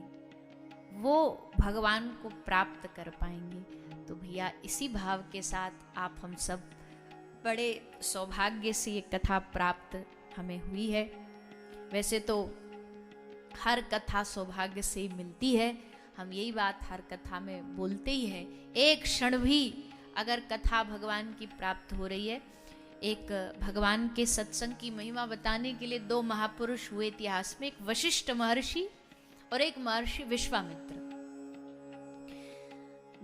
वो भगवान को प्राप्त कर पाएंगे। तो भैया इसी भाव के साथ आप हम सब, बड़े सौभाग्य से ये कथा प्राप्त हमें हुई है। वैसे तो हर कथा सौभाग्य से ही मिलती है, हम यही बात हर कथा में बोलते ही हैं। एक क्षण भी अगर कथा भगवान की प्राप्त हो रही है, एक भगवान के सत्संग की महिमा बताने के लिए दो महापुरुष हुए इतिहास में, एक वशिष्ठ महर्षि और एक महर्षि विश्वामित्र।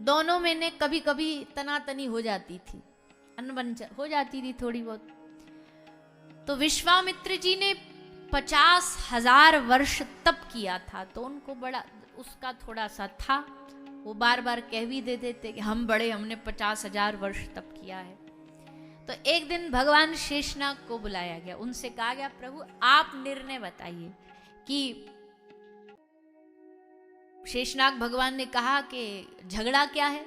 दोनों में ने कभी कभी तनातनी हो जाती थी, अनबन हो जाती थी थोड़ी बहुत। तो विश्वामित्र जी ने 50,000 वर्ष तप किया था, तो उनको बड़ा उसका थोड़ा सा था, वो बार बार कह भी देते थे कि हम बड़े, हमने 50,000 वर्ष तप किया है। तो एक दिन भगवान शेषनाग को बुलाया गया, उनसे कहा गया प्रभु आप निर्णय बताइए कि, शेषनाग भगवान ने कहा कि झगड़ा क्या है?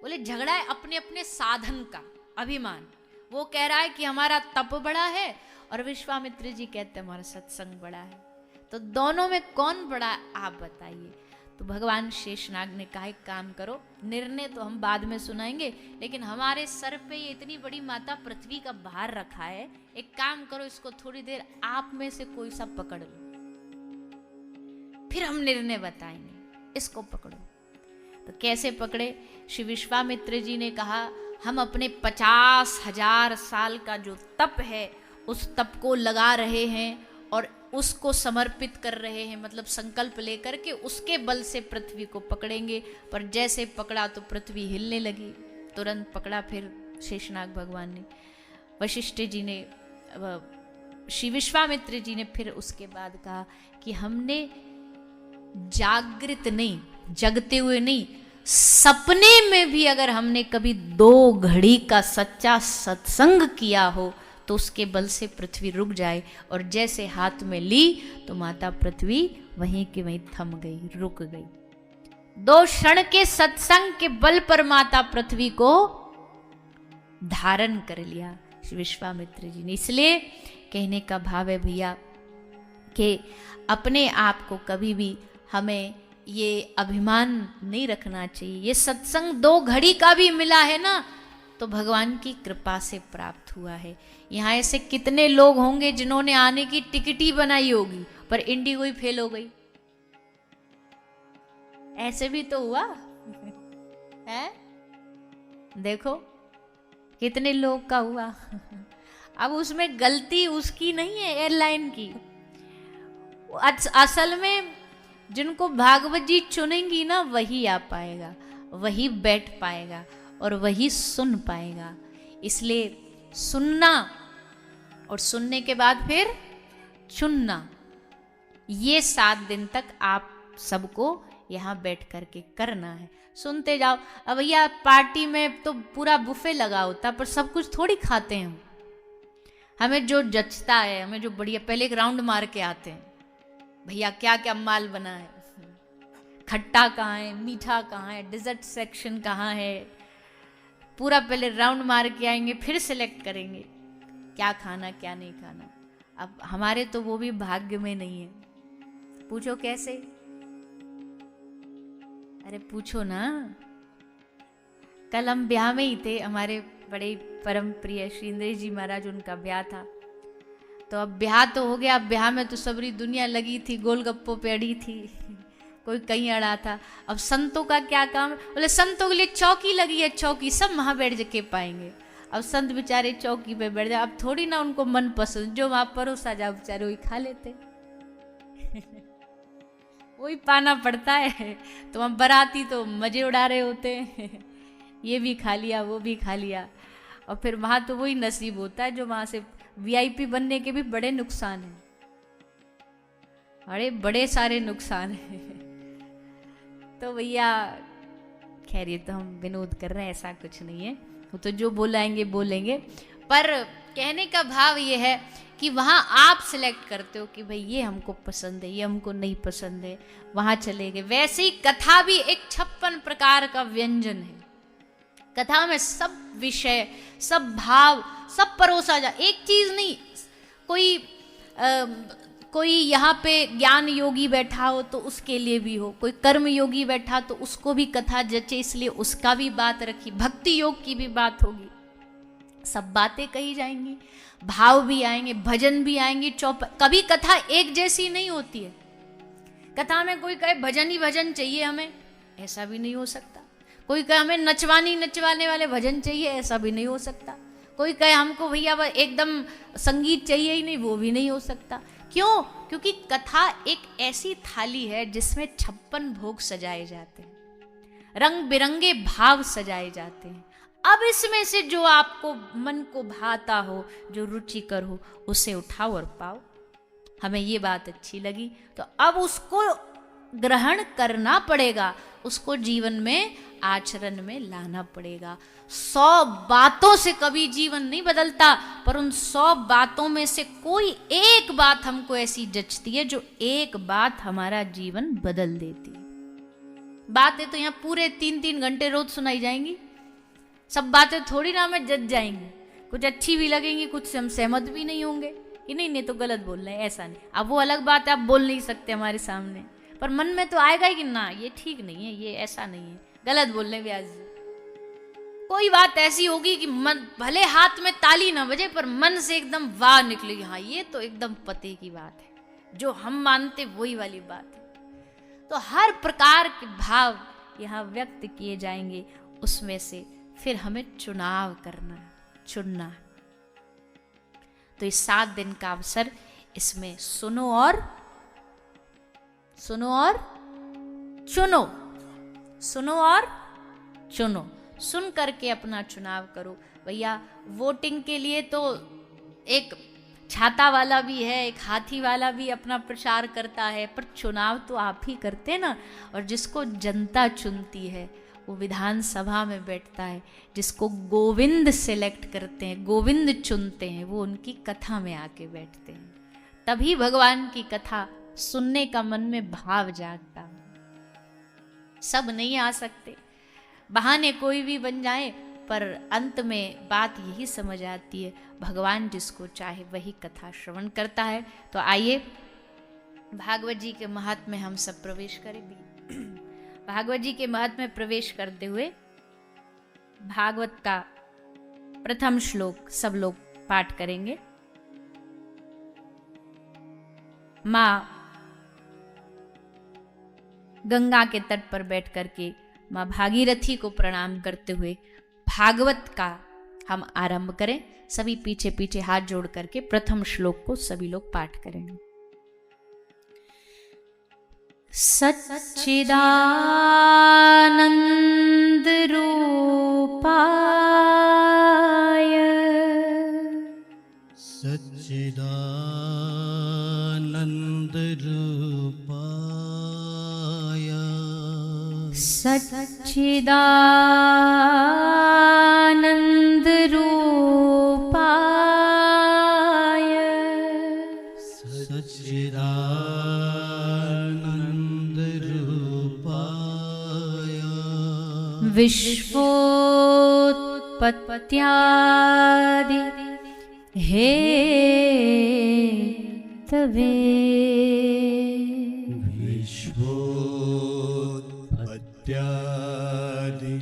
बोले झगड़ा है अपने अपने साधन का अभिमान। वो कह रहा है कि हमारा तप बड़ा है, और विश्वामित्र जी कहते हैं हमारा सत्संग बड़ा है। तो दोनों में कौन बड़ा है आप बताइए। तो भगवान शेषनाग ने कहा एक काम करो, निर्णय तो हम बाद में सुनाएंगे, लेकिन हमारे सर पे ये इतनी बड़ी माता पृथ्वी का भार रखा है, एक काम करो इसको थोड़ी देर आप में से कोई सा पकड़ लो, फिर हम निर्णय बताएंगे, इसको पकड़ो। तो कैसे पकड़े? श्री विश्वामित्र जी ने कहा हम अपने 50,000 साल का जो तप है उस तप को लगा रहे हैं और उसको समर्पित कर रहे हैं, मतलब संकल्प लेकर के उसके बल से पृथ्वी को पकड़ेंगे। पर जैसे पकड़ा तो पृथ्वी हिलने लगी, तुरंत पकड़ा फिर शेषनाग भगवान ने। वशिष्ठ जी ने, श्री विश्वामित्र जी ने फिर उसके बाद कहा कि हमने जागृत नहीं, जगते हुए नहीं, सपने में भी अगर हमने कभी 2 घड़ी का सच्चा सत्संग किया हो तो उसके बल से पृथ्वी रुक जाए। और जैसे हाथ में ली तो माता पृथ्वी वहीं के वहीं थम गई, रुक गई। 2 क्षण के सत्संग के बल पर माता पृथ्वी को धारण कर लिया श्री विश्वामित्र जी ने। इसलिए कहने का भाव है भैया कि अपने आप को कभी भी हमें ये अभिमान नहीं रखना चाहिए। ये सत्संग 2 घड़ी का भी मिला है ना, तो भगवान की कृपा से प्राप्त हुआ है। यहाँ ऐसे कितने लोग होंगे जिन्होंने आने की टिकट ही बनाई होगी पर इंडिगो ही फेल हो गई। ऐसे भी तो हुआ है, देखो कितने लोग का हुआ। अब उसमें गलती उसकी नहीं है, एयरलाइन की। असल में जिनको भागवत जी चुनेंगी ना वही आ पाएगा, वही बैठ पाएगा और वही सुन पाएगा। इसलिए सुनना और सुनने के बाद फिर चुनना, ये 7 दिन तक आप सबको यहाँ बैठ करके करना है। सुनते जाओ। अब भैया पार्टी में तो पूरा बुफे लगा होता पर सब कुछ थोड़ी खाते हैं हम। हमें जो जचता है, हमें जो बढ़िया, पहले एक राउंड मार के आते हैं भैया क्या क्या माल बना है, खट्टा कहाँ है, मीठा कहाँ है, डिजर्ट सेक्शन कहाँ है, पूरा पहले राउंड मार के आएंगे, फिर सिलेक्ट करेंगे क्या खाना क्या नहीं खाना। अब हमारे तो वो भी भाग्य में नहीं है। पूछो कैसे? अरे पूछो ना। कल हम ब्याह में ही थे, हमारे बड़े परम प्रिय श्री इंद्रेश जी महाराज, उनका ब्याह था। तो अब ब्याह तो हो गया। अब ब्याह में तो सबरी दुनिया लगी थी, गोलगप्पों पे अड़ी थी, कोई कहीं अड़ा था। अब संतों का क्या काम है? बोले संतों के लिए चौकी लगी है, चौकी सब वहां बैठ के पाएंगे। अब संत बेचारे चौकी पे बैठ जाए। अब थोड़ी ना उनको मन पसंद जो वहां परोसा जाओ बेचारे वही खा लेते। वही पाना पड़ता है। तो हम बराती तो मजे उड़ा रहे होते हैं, ये भी खा लिया वो भी खा लिया। और फिर वहां तो वही नसीब होता है जो वहां से वीआईपी बनने के भी बड़े नुकसान हैं, अरे बड़े सारे नुकसान हैं। तो भैया खैर ये तो हम विनोद कर रहे हैं, ऐसा कुछ नहीं है। वो तो जो बोलाएंगे बोलेंगे। पर कहने का भाव ये है कि वहाँ आप सिलेक्ट करते हो कि भाई ये हमको पसंद है, ये हमको नहीं पसंद है, वहाँ चले गए। वैसे ही कथा भी एक 56 प्रकार का व्यंजन है। कथा में सब विषय, सब भाव, सब परोसा जा, एक चीज नहीं। कोई यहाँ पे ज्ञान योगी बैठा हो तो उसके लिए भी हो, कोई कर्म योगी बैठा तो उसको भी कथा जचे, इसलिए उसका भी बात रखी। भक्ति योग की भी बात होगी, सब बातें कही जाएंगी, भाव भी आएंगे, भजन भी आएंगे। कभी कथा एक जैसी नहीं होती है। कथा में कोई कहे भजन ही भजन चाहिए हमें, ऐसा भी नहीं हो सकता। कोई कहे हमें नचवाने वाले भजन चाहिए, ऐसा भी नहीं हो सकता। कोई कहे हमको भैया एकदम संगीत चाहिए ही नहीं, वो भी नहीं हो सकता। क्यों? क्योंकि कथा एक ऐसी थाली है जिसमें 56 भोग सजाए जाते हैं, रंग बिरंगे भाव सजाए जाते हैं। अब इसमें से जो आपको मन को भाता हो, जो रुचिकर हो, उसे उठाओ और पाओ। हमें ये बात अच्छी लगी तो अब उसको ग्रहण करना पड़ेगा, उसको जीवन में आचरण में लाना पड़ेगा। 100 बातों से कभी जीवन नहीं बदलता, पर उन 100 बातों में से कोई एक बात हमको ऐसी जचती है जो एक बात हमारा जीवन बदल देती है। बातें तो यहाँ पूरे 3-3 घंटे रोज सुनाई जाएंगी, सब बातें थोड़ी ना हमें जच जाएंगी। कुछ अच्छी भी लगेंगी, कुछ से हम सहमत भी नहीं होंगे कि नहीं तो गलत बोल रहे हैं, ऐसा नहीं। अब वो अलग बात है, आप बोल नहीं सकते हमारे सामने, पर मन में तो आएगा ही कि ना ये ठीक नहीं है, ये ऐसा नहीं है, गलत बोल रहे हैं व्यास जी। कोई बात ऐसी होगी कि मन भले हाथ में ताली ना बजे पर मन से एकदम वाह निकलेगी, हाँ ये तो एकदम पते की बात है, जो हम मानते वही वाली बात है। तो हर प्रकार के भाव यहाँ व्यक्त किए जाएंगे, उसमें से फिर हमें चुनाव करना है, चुनना है। तो इस 7 दिन का अवसर, इसमें सुनो और चुनो, सुनो और चुनो, सुन करके अपना चुनाव करो। भैया वोटिंग के लिए तो एक छाता वाला भी है, एक हाथी वाला भी अपना प्रचार करता है, पर चुनाव तो आप ही करते ना। और जिसको जनता चुनती है वो विधानसभा में बैठता है, जिसको गोविंद सेलेक्ट करते हैं, गोविंद चुनते हैं, वो उनकी कथा में आके बैठते हैं। तभी भगवान की कथा सुनने का मन में भाव जागता है। सब नहीं आ सकते, बहाने कोई भी बन जाए, पर अंत में बात यही समझ आती है, भगवान जिसको चाहे वही कथा श्रवण करता है। तो आइए भागवत जी के महत्व में हम सब प्रवेश करेंगे। भागवत जी के महत्व में प्रवेश करते हुए भागवत का प्रथम श्लोक सब लोग पाठ करेंगे। माँ गंगा के तट पर बैठ करके माँ भागीरथी को प्रणाम करते हुए भागवत का हम आरंभ करें। सभी पीछे पीछे हाथ जोड़ करके प्रथम श्लोक को सभी लोग पाठ करेंगे। सच्चिदानंद रूपाय सच्चिदानंद रूपाय सच्चिदानंद रूपाय सच्चिदानंद रूपाय विश्वोत्पत्त्यादि हेतवे विश्वोत्पत्त्यादि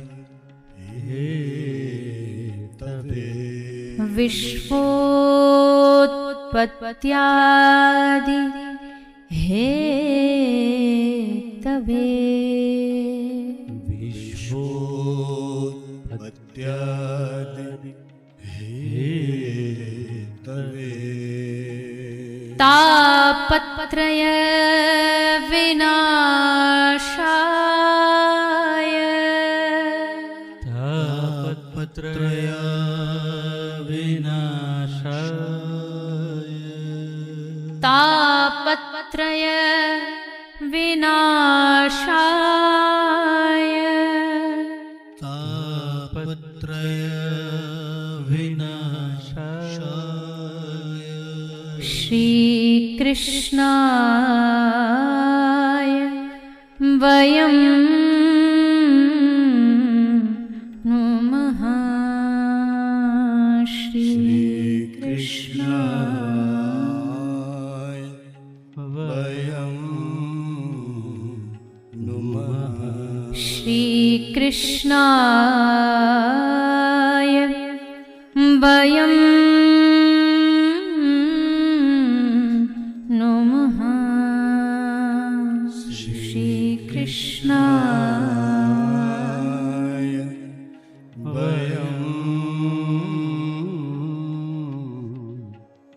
हेतवे विश्वोत्पत्त्यादि हेतवे विश्वोत्पत्त्यादि हेतवे तापत्रय विनाशाय तापत्रय विनाशाय तापत्रय विनाशाय तापत्रय विनाशाय श्री कृष्णाय वयं नुमः। श्री कृष्णाय वयं नुमः। श्री कृष्णाय वयं नुमः। श्री कृष्णाय वयं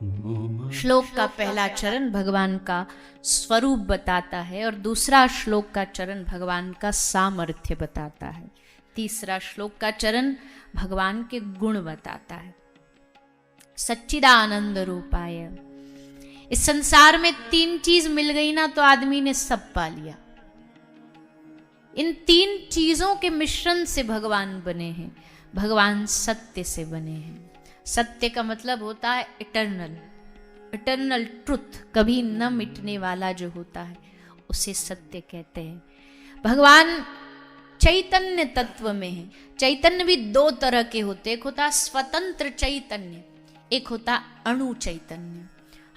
नुमः। श्लोक का पहला चरण भगवान का स्वरूप बताता है और दूसरा श्लोक का चरण भगवान का सामर्थ्य बताता है। तीसरा श्लोक का चरण भगवान के गुण बताता है। सच्चिदानंद रूपाय। इस संसार में तीन चीज मिल गई ना तो आदमी ने सब पा लिया। इन तीन चीजों के मिश्रण से भगवान बने हैं। भगवान सत्य से बने हैं। सत्य का मतलब होता है इटर्नल, इटर्नल ट्रुथ, कभी न मिटने वाला जो होता है उसे सत्य कहते हैं। भगवान चैतन्य तत्व में है। चैतन्य भी दो तरह के होते हैं। एक होता स्वतंत्र चैतन्य, एक होता अणु चैतन्य।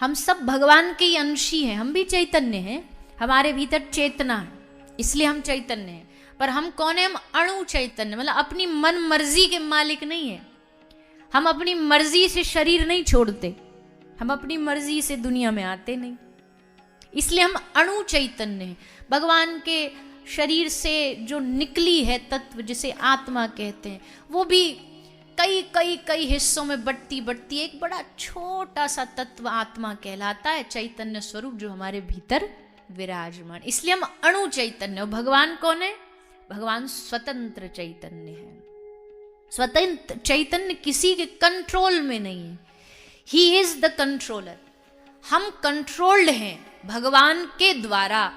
हम सब भगवान के ही अंशी हैं। हम भी चैतन्य हैं, हमारे भीतर चेतना है, इसलिए हम चैतन्य हैं। पर हम कौन है? हम अणु चैतन्य, मतलब अपनी मन मर्जी के मालिक नहीं है। हम अपनी मर्जी से शरीर नहीं छोड़ते, हम अपनी मर्जी से दुनिया में आते नहीं, इसलिए हम अणु चैतन्य हैं। भगवान के शरीर से जो निकली है तत्व जिसे आत्मा कहते हैं, वो भी कई कई कई हिस्सों में बढ़ती बढ़ती एक बड़ा छोटा सा तत्व आत्मा कहलाता है, चैतन्य स्वरूप जो हमारे भीतर विराजमान। इसलिए हम अणु चैतन्य। भगवान कौन है? भगवान स्वतंत्र चैतन्य है। स्वतंत्र चैतन्य किसी के कंट्रोल में नहीं है। He is the controller. हम कंट्रोल्ड हैं भगवान के द्वारा,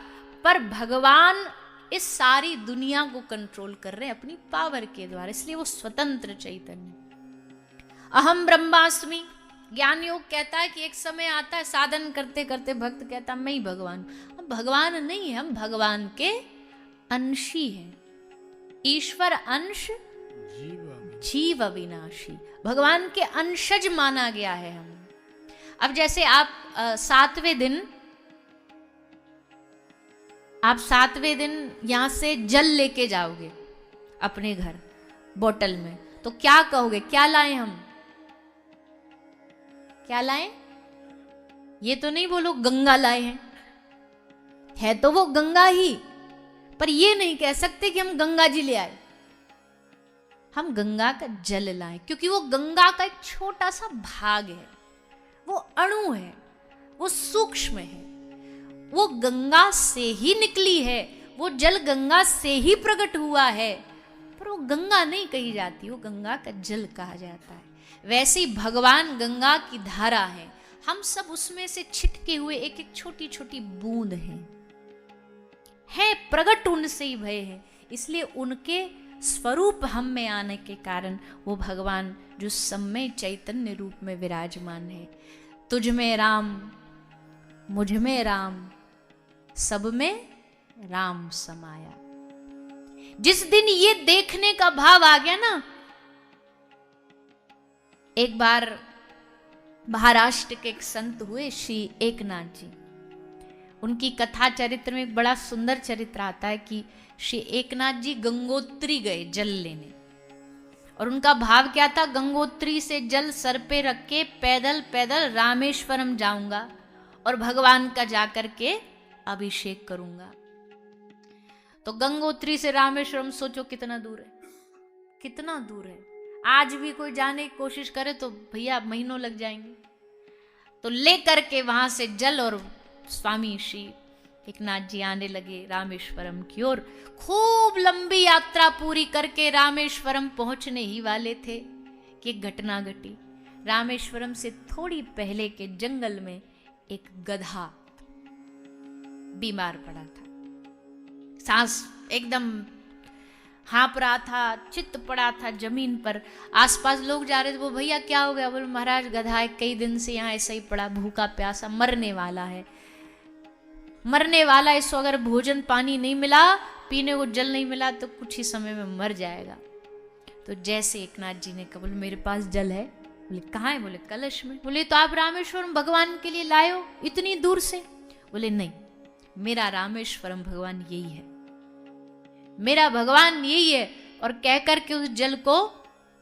पर भगवान इस सारी दुनिया को कंट्रोल कर रहे हैं अपनी पावर के द्वारा, इसलिए वो स्वतंत्र चैतन्य। अहम ब्रह्मास्मि। ज्ञान योग कहता है कि एक समय आता है साधन करते करते भक्त कहता मैं ही भगवान। हम भगवान नहीं है, हम भगवान के अंशी हैं। ईश्वर अंश जीव अविनाशी। भगवान के अंशज माना गया है हम। अब जैसे आप सातवें दिन यहां से जल लेके जाओगे अपने घर बोतल में, तो क्या कहोगे, क्या लाए हम, क्या लाए? ये तो नहीं बोलो गंगा लाए हैं, है तो वो गंगा ही, पर ये नहीं कह सकते कि हम गंगा जी ले आए। हम गंगा का जल लाए, क्योंकि वो गंगा का एक छोटा सा भाग है, वो अणु है, वो सूक्ष्म है, वो गंगा से ही निकली है, वो जल गंगा से ही प्रकट हुआ है, पर वो गंगा नहीं कही जाती, वो गंगा का जल कहा जाता है। वैसे ही भगवान गंगा की धारा है, हम सब उसमें से छिटके हुए एक एक छोटी छोटी बूंद हैं, है प्रकट उनसे ही भय है, इसलिए उनके स्वरूप हम में आने के कारण वो भगवान जो सम्मय चैतन्य रूप में विराजमान है। तुझ में राम, मुझ में राम, सब में राम समाया। जिस दिन ये देखने का भाव आ गया ना, एक बार महाराष्ट्र के एक संत हुए श्री एकनाथ जी, उनकी कथा चरित्र में एक बड़ा सुंदर चरित्र आता है कि श्री एकनाथ जी गंगोत्री गए जल लेने, और उनका भाव क्या था, गंगोत्री से जल सर पे रख के पैदल पैदल रामेश्वरम जाऊंगा और भगवान का जाकर के अभिषेक करूंगा। तो गंगोत्री से रामेश्वरम सोचो कितना दूर है, कितना दूर है। आज भी कोई जाने की कोशिश करे तो भैया महीनों लग जाएंगे। तो लेकर के वहां से जल और स्वामी श्री एकनाथ जी आने लगे रामेश्वरम की ओर। खूब लंबी यात्रा पूरी करके रामेश्वरम पहुंचने ही वाले थे कि एक घटना घटी। रामेश्वरम से थोड़ी पहले के जंगल में एक गधा बीमार पड़ा था, सांस एकदम हाँप रहा था, चित्त पड़ा था जमीन पर। आसपास लोग जा रहे थे, वो भैया क्या हो गया? बोले महाराज गधा है, कई दिन से यहाँ ऐसा ही पड़ा, भूखा प्यासा, मरने वाला है, मरने वाला है। इसको अगर भोजन पानी नहीं मिला, पीने को जल नहीं मिला तो कुछ ही समय में मर जाएगा। तो जैसे एकनाथ जी ने कहा, बोले मेरे पास जल है। बोले कहाँ है? बोले कलश में। बोले तो आप रामेश्वरम भगवान के लिए लाए हो इतनी दूर से? बोले नहीं, मेरा रामेश्वरम भगवान यही है, मेरा भगवान यही है। और कह करके उस जल को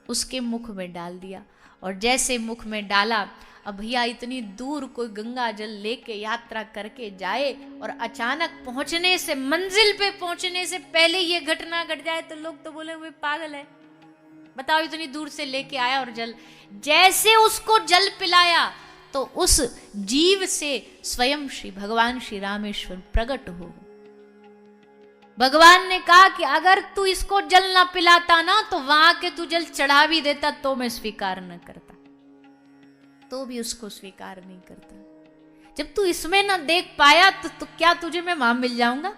उसके मुख में डाल दिया। और जैसे मुख में डाला, अब भैया इतनी दूर कोई गंगा जल लेके यात्रा करके जाए और अचानक पहुंचने से, मंजिल पे पहुंचने से पहले ये घटना घट जाए तो लोग तो बोले वो पागल है, बताओ इतनी दूर से लेके आया और जल। जैसे उसको जल पिलाया तो उस जीव से स्वयं श्री भगवान श्री रामेश्वर प्रकट हो। भगवान ने कहा कि अगर तू इसको जल ना पिलाता ना तो वहां के तू जल चढ़ा भी देता तो मैं स्वीकार न करता, तो भी उसको स्वीकार नहीं करता। जब तू इसमें ना देख पाया तो क्या तुझे मैं वहां मिल जाऊंगा?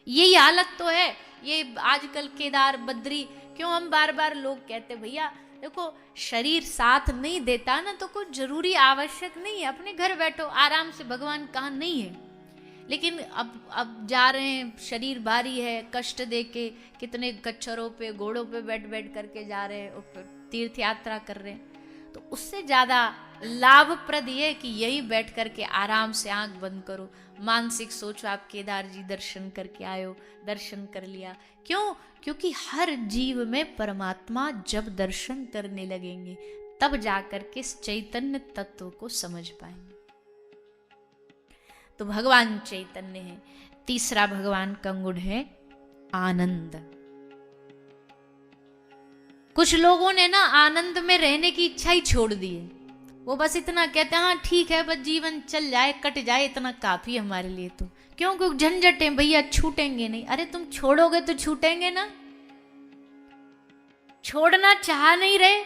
यही हालत तो है ये आजकल केदार बद्री। क्यों हम बार बार लोग कहते भैया देखो शरीर साथ नहीं देता ना तो कुछ जरूरी आवश्यक नहीं है, अपने घर बैठो आराम से, भगवान कहाँ नहीं है। लेकिन अब जा रहे हैं, शरीर भारी है, कष्ट दे के कितने कच्छरों पे घोड़ों पे बैठ बैठ करके जा रहे हैं और फिर तीर्थ यात्रा कर रहे हैं। तो उससे ज़्यादा लाभप्रद ये कि यही बैठ करके आराम से आंख बंद करो, मानसिक सोचो आप केदार जी दर्शन करके आए हो, दर्शन कर लिया। क्यों? क्योंकि हर जीव में परमात्मा जब दर्शन करने लगेंगे तब जाकर के इस चैतन्य तत्व को समझ पाएंगे। तो भगवान चैतन्य है। तीसरा भगवान का गुण है आनंद। कुछ लोगों ने ना आनंद में रहने की इच्छा ही छोड़ दी है। वो बस इतना कहते हैं हाँ ठीक है, बस जीवन चल जाए, कट जाए, इतना काफी हमारे लिए। तो क्योंकि झंझटें भैया छूटेंगे नहीं। अरे तुम छोड़ोगे तो छूटेंगे ना, छोड़ना चाह नहीं रहे।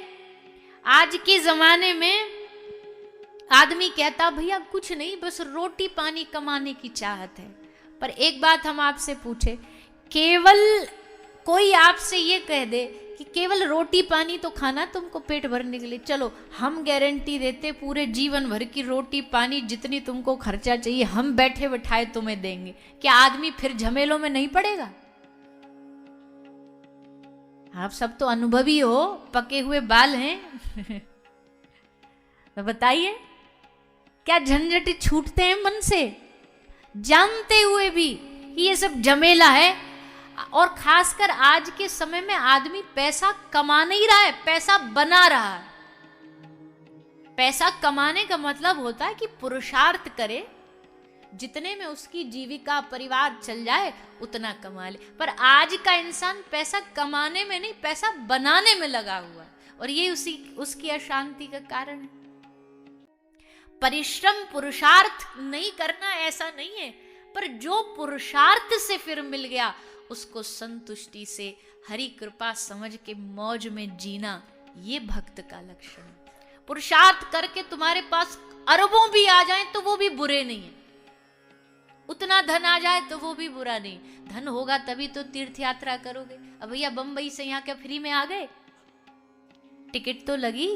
आज के जमाने में आदमी कहता भैया कुछ नहीं, बस रोटी पानी कमाने की चाहत है। पर एक बात हम आपसे पूछे, केवल कोई आपसे ये कह दे कि केवल रोटी पानी तो खाना तुमको पेट भरने के लिए, चलो हम गारंटी देते पूरे जीवन भर की रोटी पानी जितनी तुमको खर्चा चाहिए हम बैठे बैठाए तुम्हें देंगे, क्या आदमी फिर झमेलों में नहीं पड़ेगा? आप सब तो अनुभवी हो, पके हुए बाल हैं तो बताइए क्या झंझट छूटते हैं मन से, जानते हुए भी कि ये सब झमेला है। और खासकर आज के समय में आदमी पैसा कमा नहीं रहा है, पैसा बना रहा है। पैसा कमाने का मतलब होता है कि पुरुषार्थ करे, जितने में उसकी जीविका परिवार चल जाए उतना कमा ले। पर आज का इंसान पैसा कमाने में नहीं, पैसा बनाने में लगा हुआ है, और ये उसकी अशांति का कारण है। परिश्रम पुरुषार्थ नहीं करना ऐसा नहीं है, पर जो पुरुषार्थ से फिर मिल गया उसको संतुष्टि से हरि कृपा समझ के मौज में जीना, ये भक्त का लक्षण है। पुरुषार्थ करके तुम्हारे पास अरबों भी आ जाए तो वो भी बुरे नहीं है, उतना धन आ जाए तो वो भी बुरा नहीं। धन होगा तभी तो तीर्थ यात्रा करोगे। अब भैया बंबई से यहाँ क्या फ्री में आ गए? टिकट तो लगी,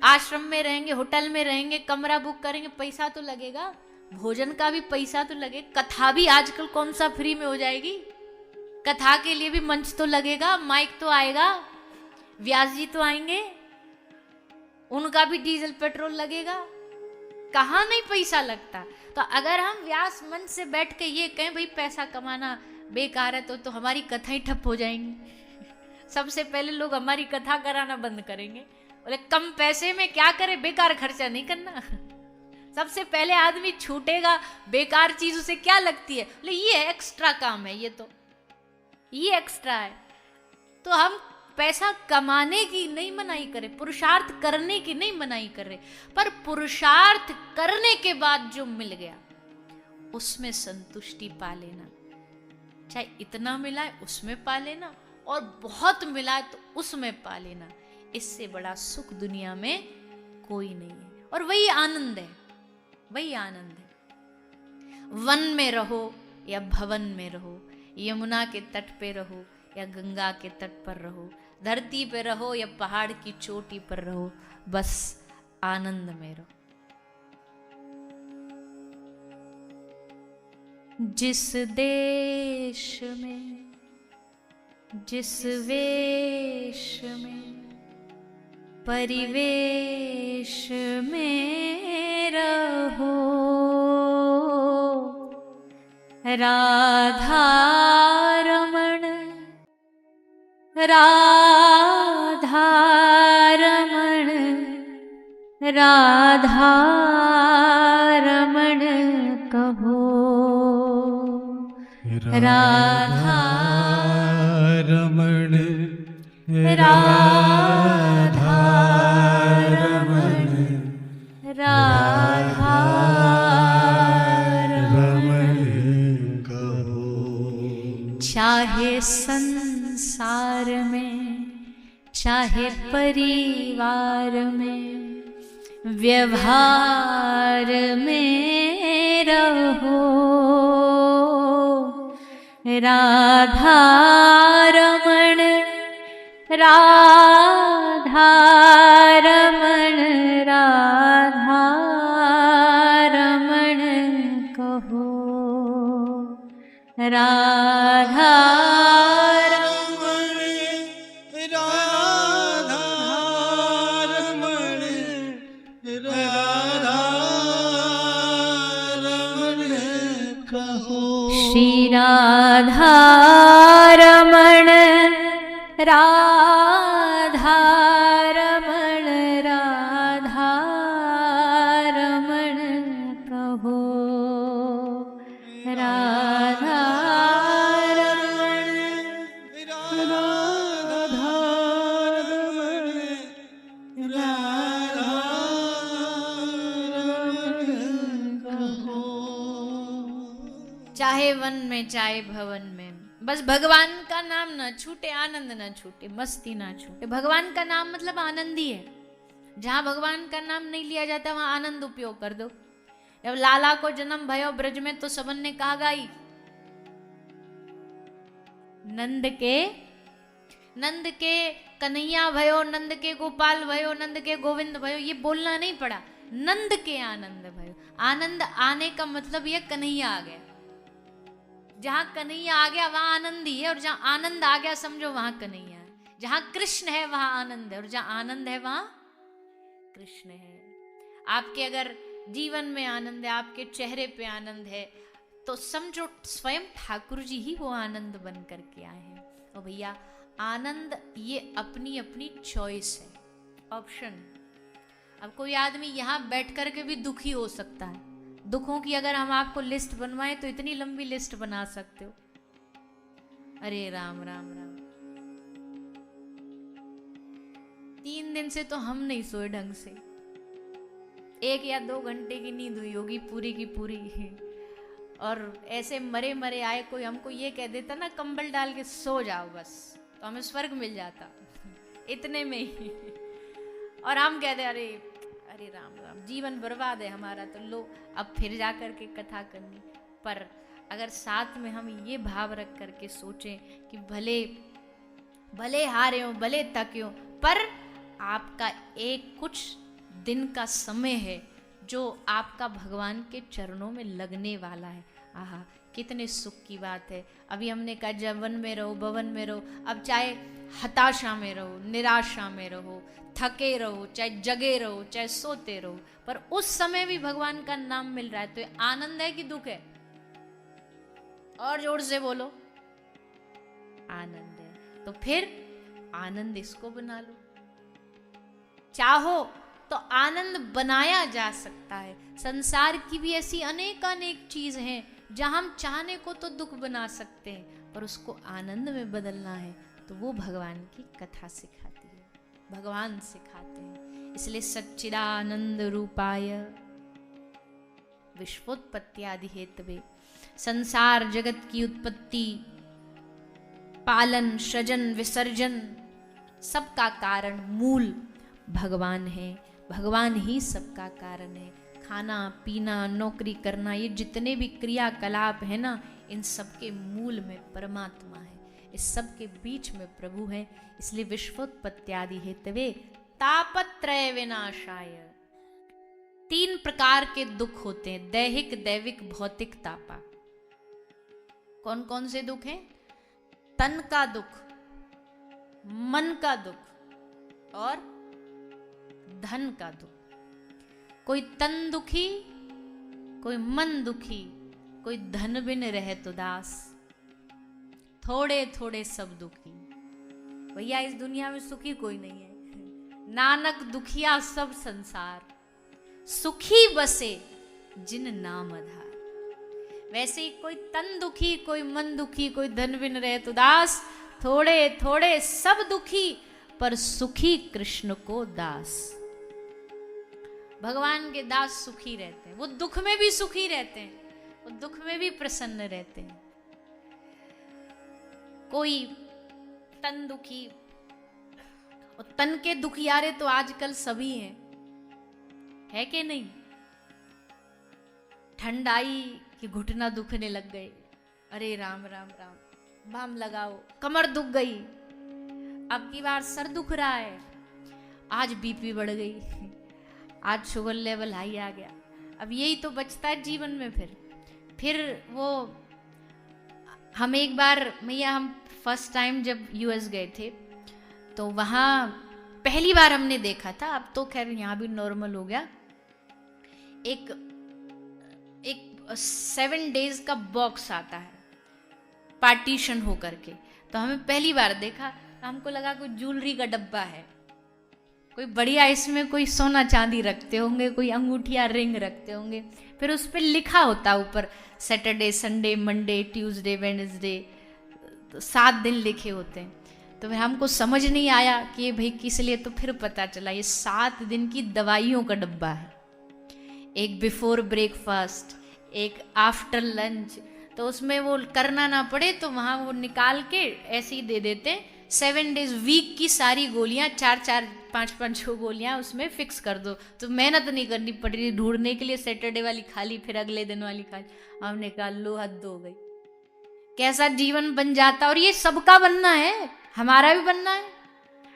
आश्रम में रहेंगे, होटल में रहेंगे, कमरा बुक करेंगे, पैसा तो लगेगा, भोजन का भी पैसा तो लगे। कथा भी आजकल कौन सा फ्री में हो जाएगी? कथा के लिए भी मंच तो लगेगा, माइक तो आएगा, व्यास जी तो आएंगे, उनका भी डीजल पेट्रोल लगेगा, कहाँ नहीं पैसा लगता। तो अगर हम व्यास मंच से बैठ के ये कहें भाई पैसा कमाना बेकार है, तो हमारी कथा ही ठप हो जाएंगी। सबसे पहले लोग हमारी कथा कराना बंद करेंगे, बोले कम पैसे में क्या करे, बेकार खर्चा नहीं करना। सबसे पहले आदमी छूटेगा, बेकार चीज उसे क्या लगती है, बोले ये एक्स्ट्रा काम है, ये एक्स्ट्रा है। तो हम पैसा कमाने की नहीं मनाही करें, पुरुषार्थ करने की नहीं मनाही कर रहे, पर पुरुषार्थ करने के बाद जो मिल गया उसमें संतुष्टि पा लेना। चाहे इतना मिला है उसमें पा लेना, और बहुत मिला है तो उसमें पा लेना। इससे बड़ा सुख दुनिया में कोई नहीं है, और वही आनंद है, वही आनंद है। वन में रहो या भवन में रहो, यमुना के तट पे रहो या गंगा के तट पर रहो, धरती पे रहो या पहाड़ की चोटी पर रहो, बस आनंद में रहो। जिस देश में जिस वेश में परिवेश में रहो, राधा रमण राधा रमण राधा रमण कहो, राधा रमण राधा रमण राधा रमण कहो। चाहे संसार में चाहे परिवार में व्यवहार में रहो, राधा रमण राधा रमण राधा रमण कहो, राधा श्री राधा रमण राधा रमण राधा रमण कहो, राधा रमण राधा रमण राधा रमण कहो। चाहे वन में चाहे भवन में, बस भगवान का नाम ना छूटे, आनंद ना छूटे, मस्ती ना छूटे। भगवान का नाम मतलब आनंद ही है। जहां भगवान का नाम नहीं लिया जाता वहां आनंद उपयोग कर दो। जब लाला को जन्म भयो ब्रज में तो सबन ने कहा गाई, नंद के कन्हैया भयो, नंद के गोपाल भयो, नंद के गोविंद भयो, ये बोलना नहीं पड़ा, नंद के आनंद भयो। आनंद आने का मतलब ये कन्हैया आ गया। जहां कन्हैया आ गया वहां आनंद ही है, और जहां आनंद आ गया समझो वहां कन्हैया है। जहां कृष्ण है वहां आनंद है, और जहां आनंद है वहां कृष्ण है। आपके अगर जीवन में आनंद है, आपके चेहरे पे आनंद है, तो समझो स्वयं ठाकुर जी ही वो आनंद बन करके आए हैं। और भैया आनंद ये अपनी अपनी चॉइस है, ऑप्शन है। अब कोई आदमी यहाँ बैठ करके भी दुखी हो सकता है। दुखों की अगर हम आपको लिस्ट बनवाएं तो इतनी लंबी लिस्ट बना सकते हो। अरे राम राम राम, 3 दिन से तो हम नहीं सोए ढंग से, 1 या 2 घंटे की नींद हुई होगी पूरी की पूरी। और ऐसे मरे मरे आए, कोई हमको ये कह देता ना कंबल डाल के सो जाओ बस, तो हमें स्वर्ग मिल जाता इतने में ही। और हम कहते अरे अरे राम राम, जीवन बर्बाद है हमारा, तो लो अब फिर जा कर के कथा करनी। पर अगर साथ में हम ये भाव रख करके सोचें कि भले भले हारे हो, भले थके हो, पर आपका एक कुछ दिन का समय है जो आपका भगवान के चरणों में लगने वाला है। आहा, कितने सुख की बात है। अभी हमने कहा जवन में रहो, भवन में रहो। अब चाहे हताशा में रहो, निराशा में रहो, थके रहो, चाहे जगे रहो, चाहे सोते रहो, पर उस समय भी भगवान का नाम मिल रहा है, तो ये आनंद है कि दुख है? और जोर से बोलो, आनंद है। तो फिर आनंद इसको बना लो। चाहो तो आनंद बनाया जा सकता है। संसार की भी ऐसी अनेक चीज हैं जहां हम चाहने को तो दुख बना सकते हैं, पर उसको आनंद में बदलना है तो वो भगवान की कथा सिखाती है, भगवान सिखाते हैं। इसलिए सच्चिदानंद रूपाय विश्वोत्पत्त्यादि हेतवे, संसार जगत की उत्पत्ति, पालन, सृजन, विसर्जन, सबका कारण मूल भगवान है। भगवान ही सबका कारण है। खाना पीना, नौकरी करना, ये जितने भी क्रियाकलाप है ना, इन सबके मूल में परमात्मा है, इस सब के बीच में प्रभु है। इसलिए विश्वोत्पत्त्यादि हेतवे तापत्रय विनाशाय। 3 प्रकार के दुख होते हैं, दैहिक, दैविक, भौतिक, तापा। कौन कौन से दुख हैं? तन का दुख, मन का दुख और धन का दुख। कोई तन दुखी, कोई मन दुखी, कोई धन बिन रहे तो दास, थोड़े थोड़े सब दुखी। भैया इस दुनिया में सुखी कोई नहीं है। नानक दुखिया सब संसार, सुखी बसे जिन नाम आधार। वैसे ही कोई तन दुखी, कोई मन दुखी, कोई धन बिन रहे तो दास, थोड़े थोड़े सब दुखी, पर सुखी कृष्ण को दास। भगवान के दास सुखी रहते हैं, वो दुख में भी सुखी रहते हैं, वो दुख में भी प्रसन्न रहते हैं। कोई तन दुखी, और तन के दुखियारे तो आजकल सभी हैं, है कि नहीं? ठंड आई कि घुटना दुखने लग गए, अरे राम राम राम, बाम लगाओ, कमर दुख गई, अब की बार सर दुख रहा है, आज बीपी बढ़ गई, आज शुगर लेवल हाई आ गया। अब यही तो बचता है जीवन में। फिर वो हम एक बार मैया, हम फर्स्ट टाइम जब यूएस गए थे तो वहाँ पहली बार हमने देखा था, अब तो खैर यहाँ भी नॉर्मल हो गया, एक 7 डेज का बॉक्स आता है पार्टीशन हो करके। तो हमें पहली बार देखा, हमको लगा कोई ज्वेलरी का डब्बा है, कोई बढ़िया, इसमें कोई सोना चांदी रखते होंगे, कोई अंगूठिया रिंग रखते होंगे। फिर उस पर लिखा होता ऊपर Saturday, Sunday, Monday, Tuesday, Wednesday, 7 दिन लिखे होते हैं। तो फिर हमको समझ नहीं आया कि ये भाई किस लिए। तो फिर पता चला ये 7 दिन की दवाइयों का डब्बा है, एक बिफोर ब्रेकफास्ट, एक आफ्टर लंच। तो उसमें वो करना ना पड़े तो वहाँ वो निकाल के ऐसे ही दे देते। 7 डेज, वीक की सारी गोलियाँ, 4-4, 5-5 गोलियाँ उसमें फिक्स कर दो, तो मेहनत नहीं करनी पड़ रही ढूंढने के लिए, सैटरडे वाली खाली, फिर अगले दिन वाली खाली। हमने कहा लो हद हो गई, कैसा जीवन बन जाता। और ये सबका बनना है, हमारा भी बनना है।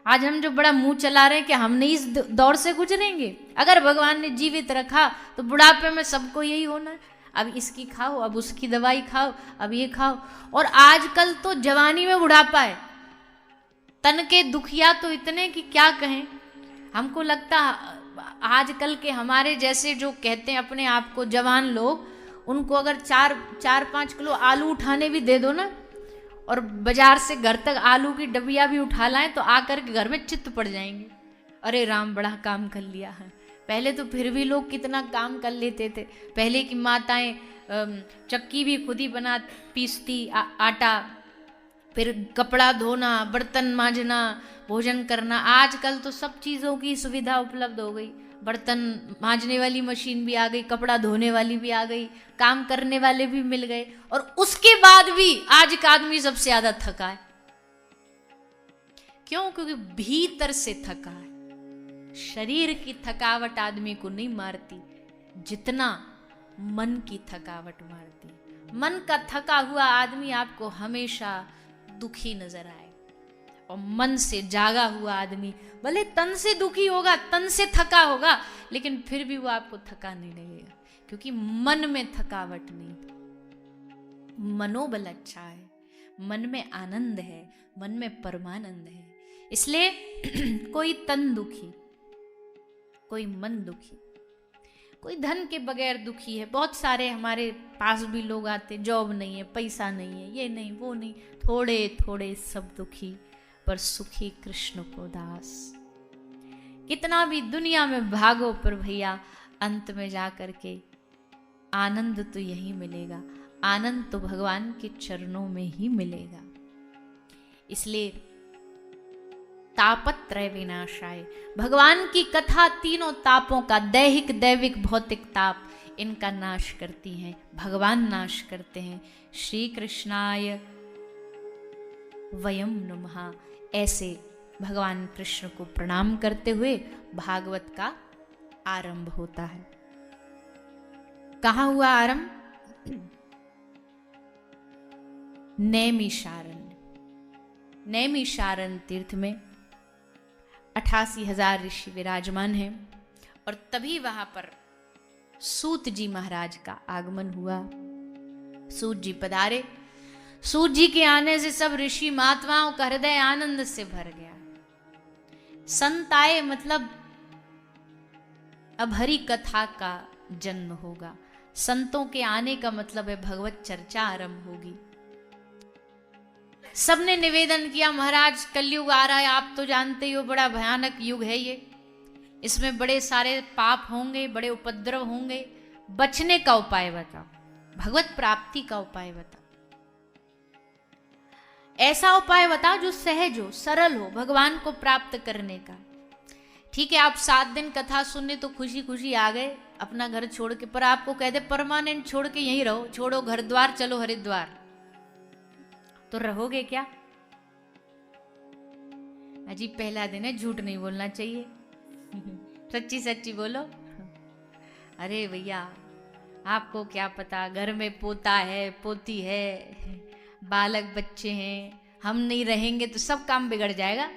आज हम जो बड़ा मुंह चला रहे हैं कि हम नहीं इस दौर से गुजरेंगे, अगर भगवान ने जीवित रखा तो बुढ़ापे में सबको यही होना है। अब इसकी खाओ, अब उसकी दवाई खाओ, अब ये खाओ। और आजकल तो जवानी में बुढ़ापा है, तन के दुखिया तो इतने कि क्या कहें। हमको लगता आजकल के हमारे जैसे जो कहते हैं अपने आप को जवान लोग, उनको अगर 4-5 किलो आलू उठाने भी दे दो ना, और बाजार से घर तक आलू की डबिया भी उठा लाएं, तो आकर के घर में चित्त पड़ जाएंगे, अरे राम बड़ा काम कर लिया है। पहले तो फिर भी लोग कितना काम कर लेते थे। पहले की माताएं चक्की भी खुद ही पीसती आटा, फिर कपड़ा धोना, बर्तन मांजना, भोजन करना। आजकल तो सब चीज़ों की सुविधा उपलब्ध हो गई, बर्तन मांजने वाली मशीन भी आ गई, कपड़ा धोने वाली भी आ गई, काम करने वाले भी मिल गए, और उसके बाद भी आज का आदमी सबसे ज्यादा थका है। क्यों? क्योंकि भीतर से थका है। शरीर की थकावट आदमी को नहीं मारती जितना मन की थकावट मारती। मन का थका हुआ आदमी आपको हमेशा दुखी नजर आए, और मन से जागा हुआ आदमी भले तन से दुखी होगा, तन से थका होगा, लेकिन फिर भी वो आपको थका नहीं लगेगा, क्योंकि मन में थकावट नहीं। मनोबल अच्छा है, मन में आनंद है, मन में परमानंद है। इसलिए कोई तन दुखी, कोई मन दुखी, कोई धन के बगैर दुखी है। बहुत सारे हमारे पास भी लोग आते, जॉब नहीं है, पैसा नहीं है, ये नहीं वो नहीं, थोड़े थोड़े सब दुखी, पर सुखी कृष्ण को दास। कितना भी दुनिया में भागो, पर भैया अंत में जा करके आनंद तो यही मिलेगा, आनंद तो भगवान के चरणों में ही मिलेगा। इसलिए तापत्रय विनाशाय, भगवान की कथा तीनों तापों का, दैहिक दैविक भौतिक ताप, इनका नाश करती हैं, भगवान नाश करते हैं। श्री कृष्णाय वयम नमः, ऐसे भगवान कृष्ण को प्रणाम करते हुए भागवत का आरंभ होता है। कहाँ हुआ आरंभ? नैमिषारण्य। नैमिषारण्य तीर्थ में 88,000 ऋषि विराजमान हैं, और तभी वहां पर सूत जी महाराज का आगमन हुआ। सूत जी पधारे। सूत जी के आने से सब ऋषि महात्माओं का हृदय आनंद से भर गया। संत आए मतलब अब हरि कथा का जन्म होगा। संतों के आने का मतलब है भगवत चर्चा आरंभ होगी। सबने निवेदन किया, महाराज कलयुग आ रहा है, आप तो जानते ही हो बड़ा भयानक युग है ये, इसमें बड़े सारे पाप होंगे, बड़े उपद्रव होंगे, बचने का उपाय बताओ, भगवत प्राप्ति का उपाय बताओ, ऐसा उपाय बताओ जो सहज हो, सरल हो, भगवान को प्राप्त करने का। ठीक है, आप 7 दिन कथा सुनने तो खुशी खुशी आ गए अपना घर छोड़ के, पर आपको कह दे परमानेंट छोड़ के यहीं रहो, छोड़ो घर द्वार, चलो हरिद्वार, तो रहोगे क्या? अजी पहला दिन है, झूठ नहीं बोलना चाहिए, सच्ची सच्ची बोलो। अरे भैया आपको क्या पता, घर में पोता है, पोती है, बालक बच्चे हैं, हम नहीं रहेंगे तो सब काम बिगड़ जाएगा।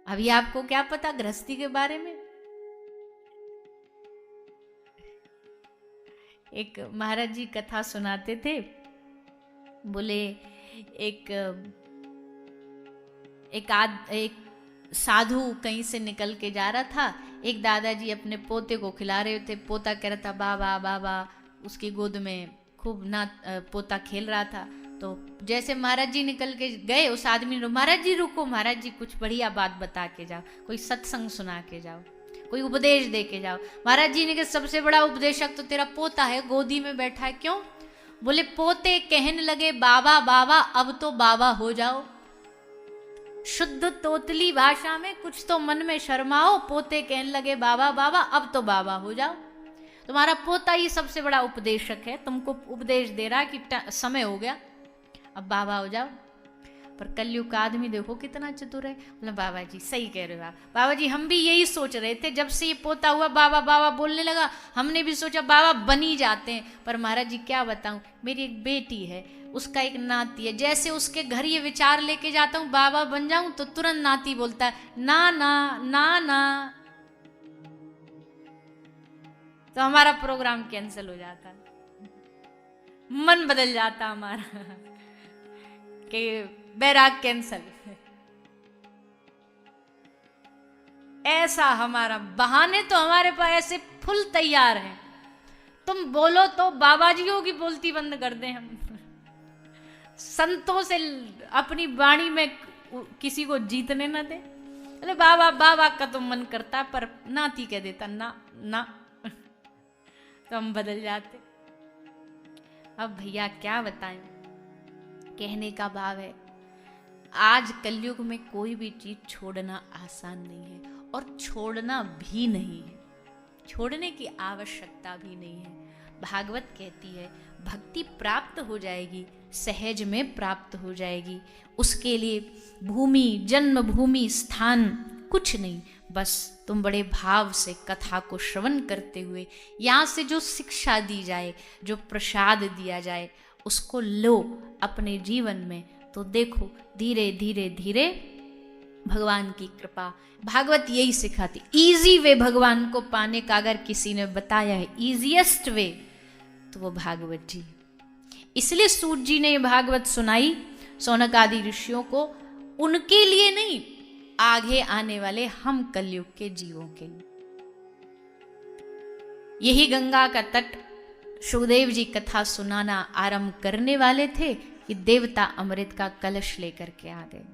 अभी आपको क्या पता गृहस्थी के बारे में। एक महाराज जी कथा सुनाते थे, बोले एक साधु कहीं से निकल के जा रहा था। एक दादाजी अपने पोते को खिला रहे थे, पोता कह रहा था बाबा बाबा, उसकी गोद में खूब पोता खेल रहा था। तो जैसे महाराज जी निकल के गए, उस आदमी ने, महाराज जी रुको, महाराज जी कुछ बढ़िया बात बता के जाओ, कोई सत्संग सुना के जाओ, कोई उपदेश दे के जाओ। महाराज जी ने कहा सबसे बड़ा उपदेशक तो तेरा पोता है, गोदी में बैठा है। क्यों? बोले पोते कहने लगे बाबा बाबा, अब तो बाबा हो जाओ। शुद्ध तोतली भाषा में कुछ तो मन में शर्माओ, पोते कहने लगे बाबा बाबा, अब तो बाबा हो जाओ। तुम्हारा पोता ही सबसे बड़ा उपदेशक है, तुमको उपदेश दे रहा है कि समय हो गया, अब बाबा हो जाओ। पर कलयुग का आदमी देखो कितना चतुर है। बोला बाबा जी सही कह रहे हो आप, बाबा जी हम भी यही सोच रहे थे, जब से ये पोता हुआ बाबा बाबा बोलने लगा, हमने भी सोचा बाबा बन ही जाते हैं। पर महाराज जी क्या बताऊं, मेरी एक बेटी है, उसका एक नाती है, जैसे उसके घर ये विचार लेके जाता हूँ बाबा बन जाऊं, तो तुरंत नाती बोलता है ना ना ना ना, तो हमारा प्रोग्राम कैंसिल हो जाता, मन बदल जाता हमारा कि बैराग कैंसल। ऐसा हमारा बहाने तो हमारे पास ऐसे फुल तैयार हैं, तुम बोलो तो बाबाजियों की बोलती बंद कर दें हम। संतों से अपनी वाणी में किसी को जीतने न दे। अरे बाबा बाबा का तो मन करता पर नाती कह देता ना ना, तो हम बदल जाते। अब भैया क्या बताएं, कहने का भाव है आज कलयुग में कोई भी चीज छोड़ना आसान नहीं है और छोड़ना भी नहीं है, छोड़ने की आवश्यकता भी नहीं है। भागवत कहती है भक्ति प्राप्त हो जाएगी, सहज में प्राप्त हो जाएगी। उसके लिए भूमि, जन्मभूमि, स्थान कुछ नहीं, बस तुम बड़े भाव से कथा को श्रवण करते हुए यहाँ से जो शिक्षा दी जाए, जो प्रसाद दिया जाए, उसको लो अपने जीवन में, तो देखो धीरे धीरे धीरे भगवान की कृपा। भागवत यही सिखाती, इजी वे भगवान को पाने का अगर किसी ने बताया है, इजीएस्ट वे, तो वो भागवत जी। इसलिए सूत जी ने ये भागवत सुनाई सौनक आदि ऋषियों को, उनके लिए नहीं, आगे आने वाले हम कलयुग के जीवों के लिए। यही गंगा का तट सुखदेव जी कथा सुनाना आरंभ करने वाले थे कि देवता अमृत का कलश लेकर के आ गए।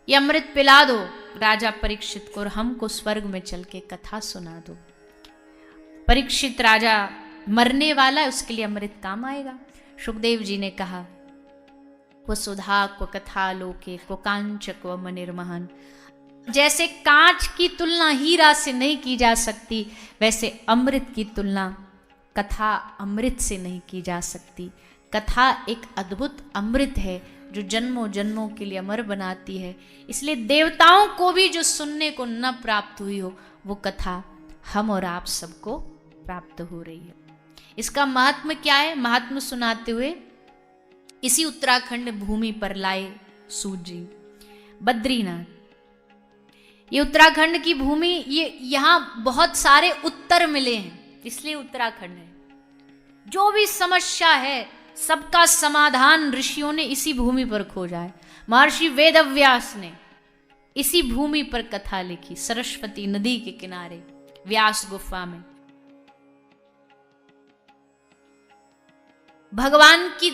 ये अमृत पिला दो राजा परीक्षित को और हमको स्वर्ग में चल के कथा सुना दो। परीक्षित राजा मरने वाला है, उसके लिए अमृत काम आएगा। सुखदेव जी ने कहा वो सुधा को कथा लोके को कांचक व मनिर्महन, जैसे कांच की तुलना हीरा से नहीं की जा सकती, वैसे अमृत की तुलना कथा अमृत से नहीं की जा सकती। कथा एक अद्भुत अमृत है जो जन्मों जन्मों के लिए अमर बनाती है। इसलिए देवताओं को भी जो सुनने को न प्राप्त हुई हो, वो कथा हम और आप सबको प्राप्त हो रही है। इसका महात्म क्या है? महात्म सुनाते हुए इसी उत्तराखंड भूमि पर लाए सूत जी बद्रीनाथ। ये उत्तराखंड की भूमि, ये यहाँ बहुत सारे उत्तर मिले हैं, इसलिए उत्तराखंड है। जो भी समस्या है सबका समाधान ऋषियों ने इसी भूमि पर खोजा है। महर्षि वेदव्यास ने इसी भूमि पर कथा लिखी, सरस्वती नदी के किनारे व्यास गुफा में। भगवान की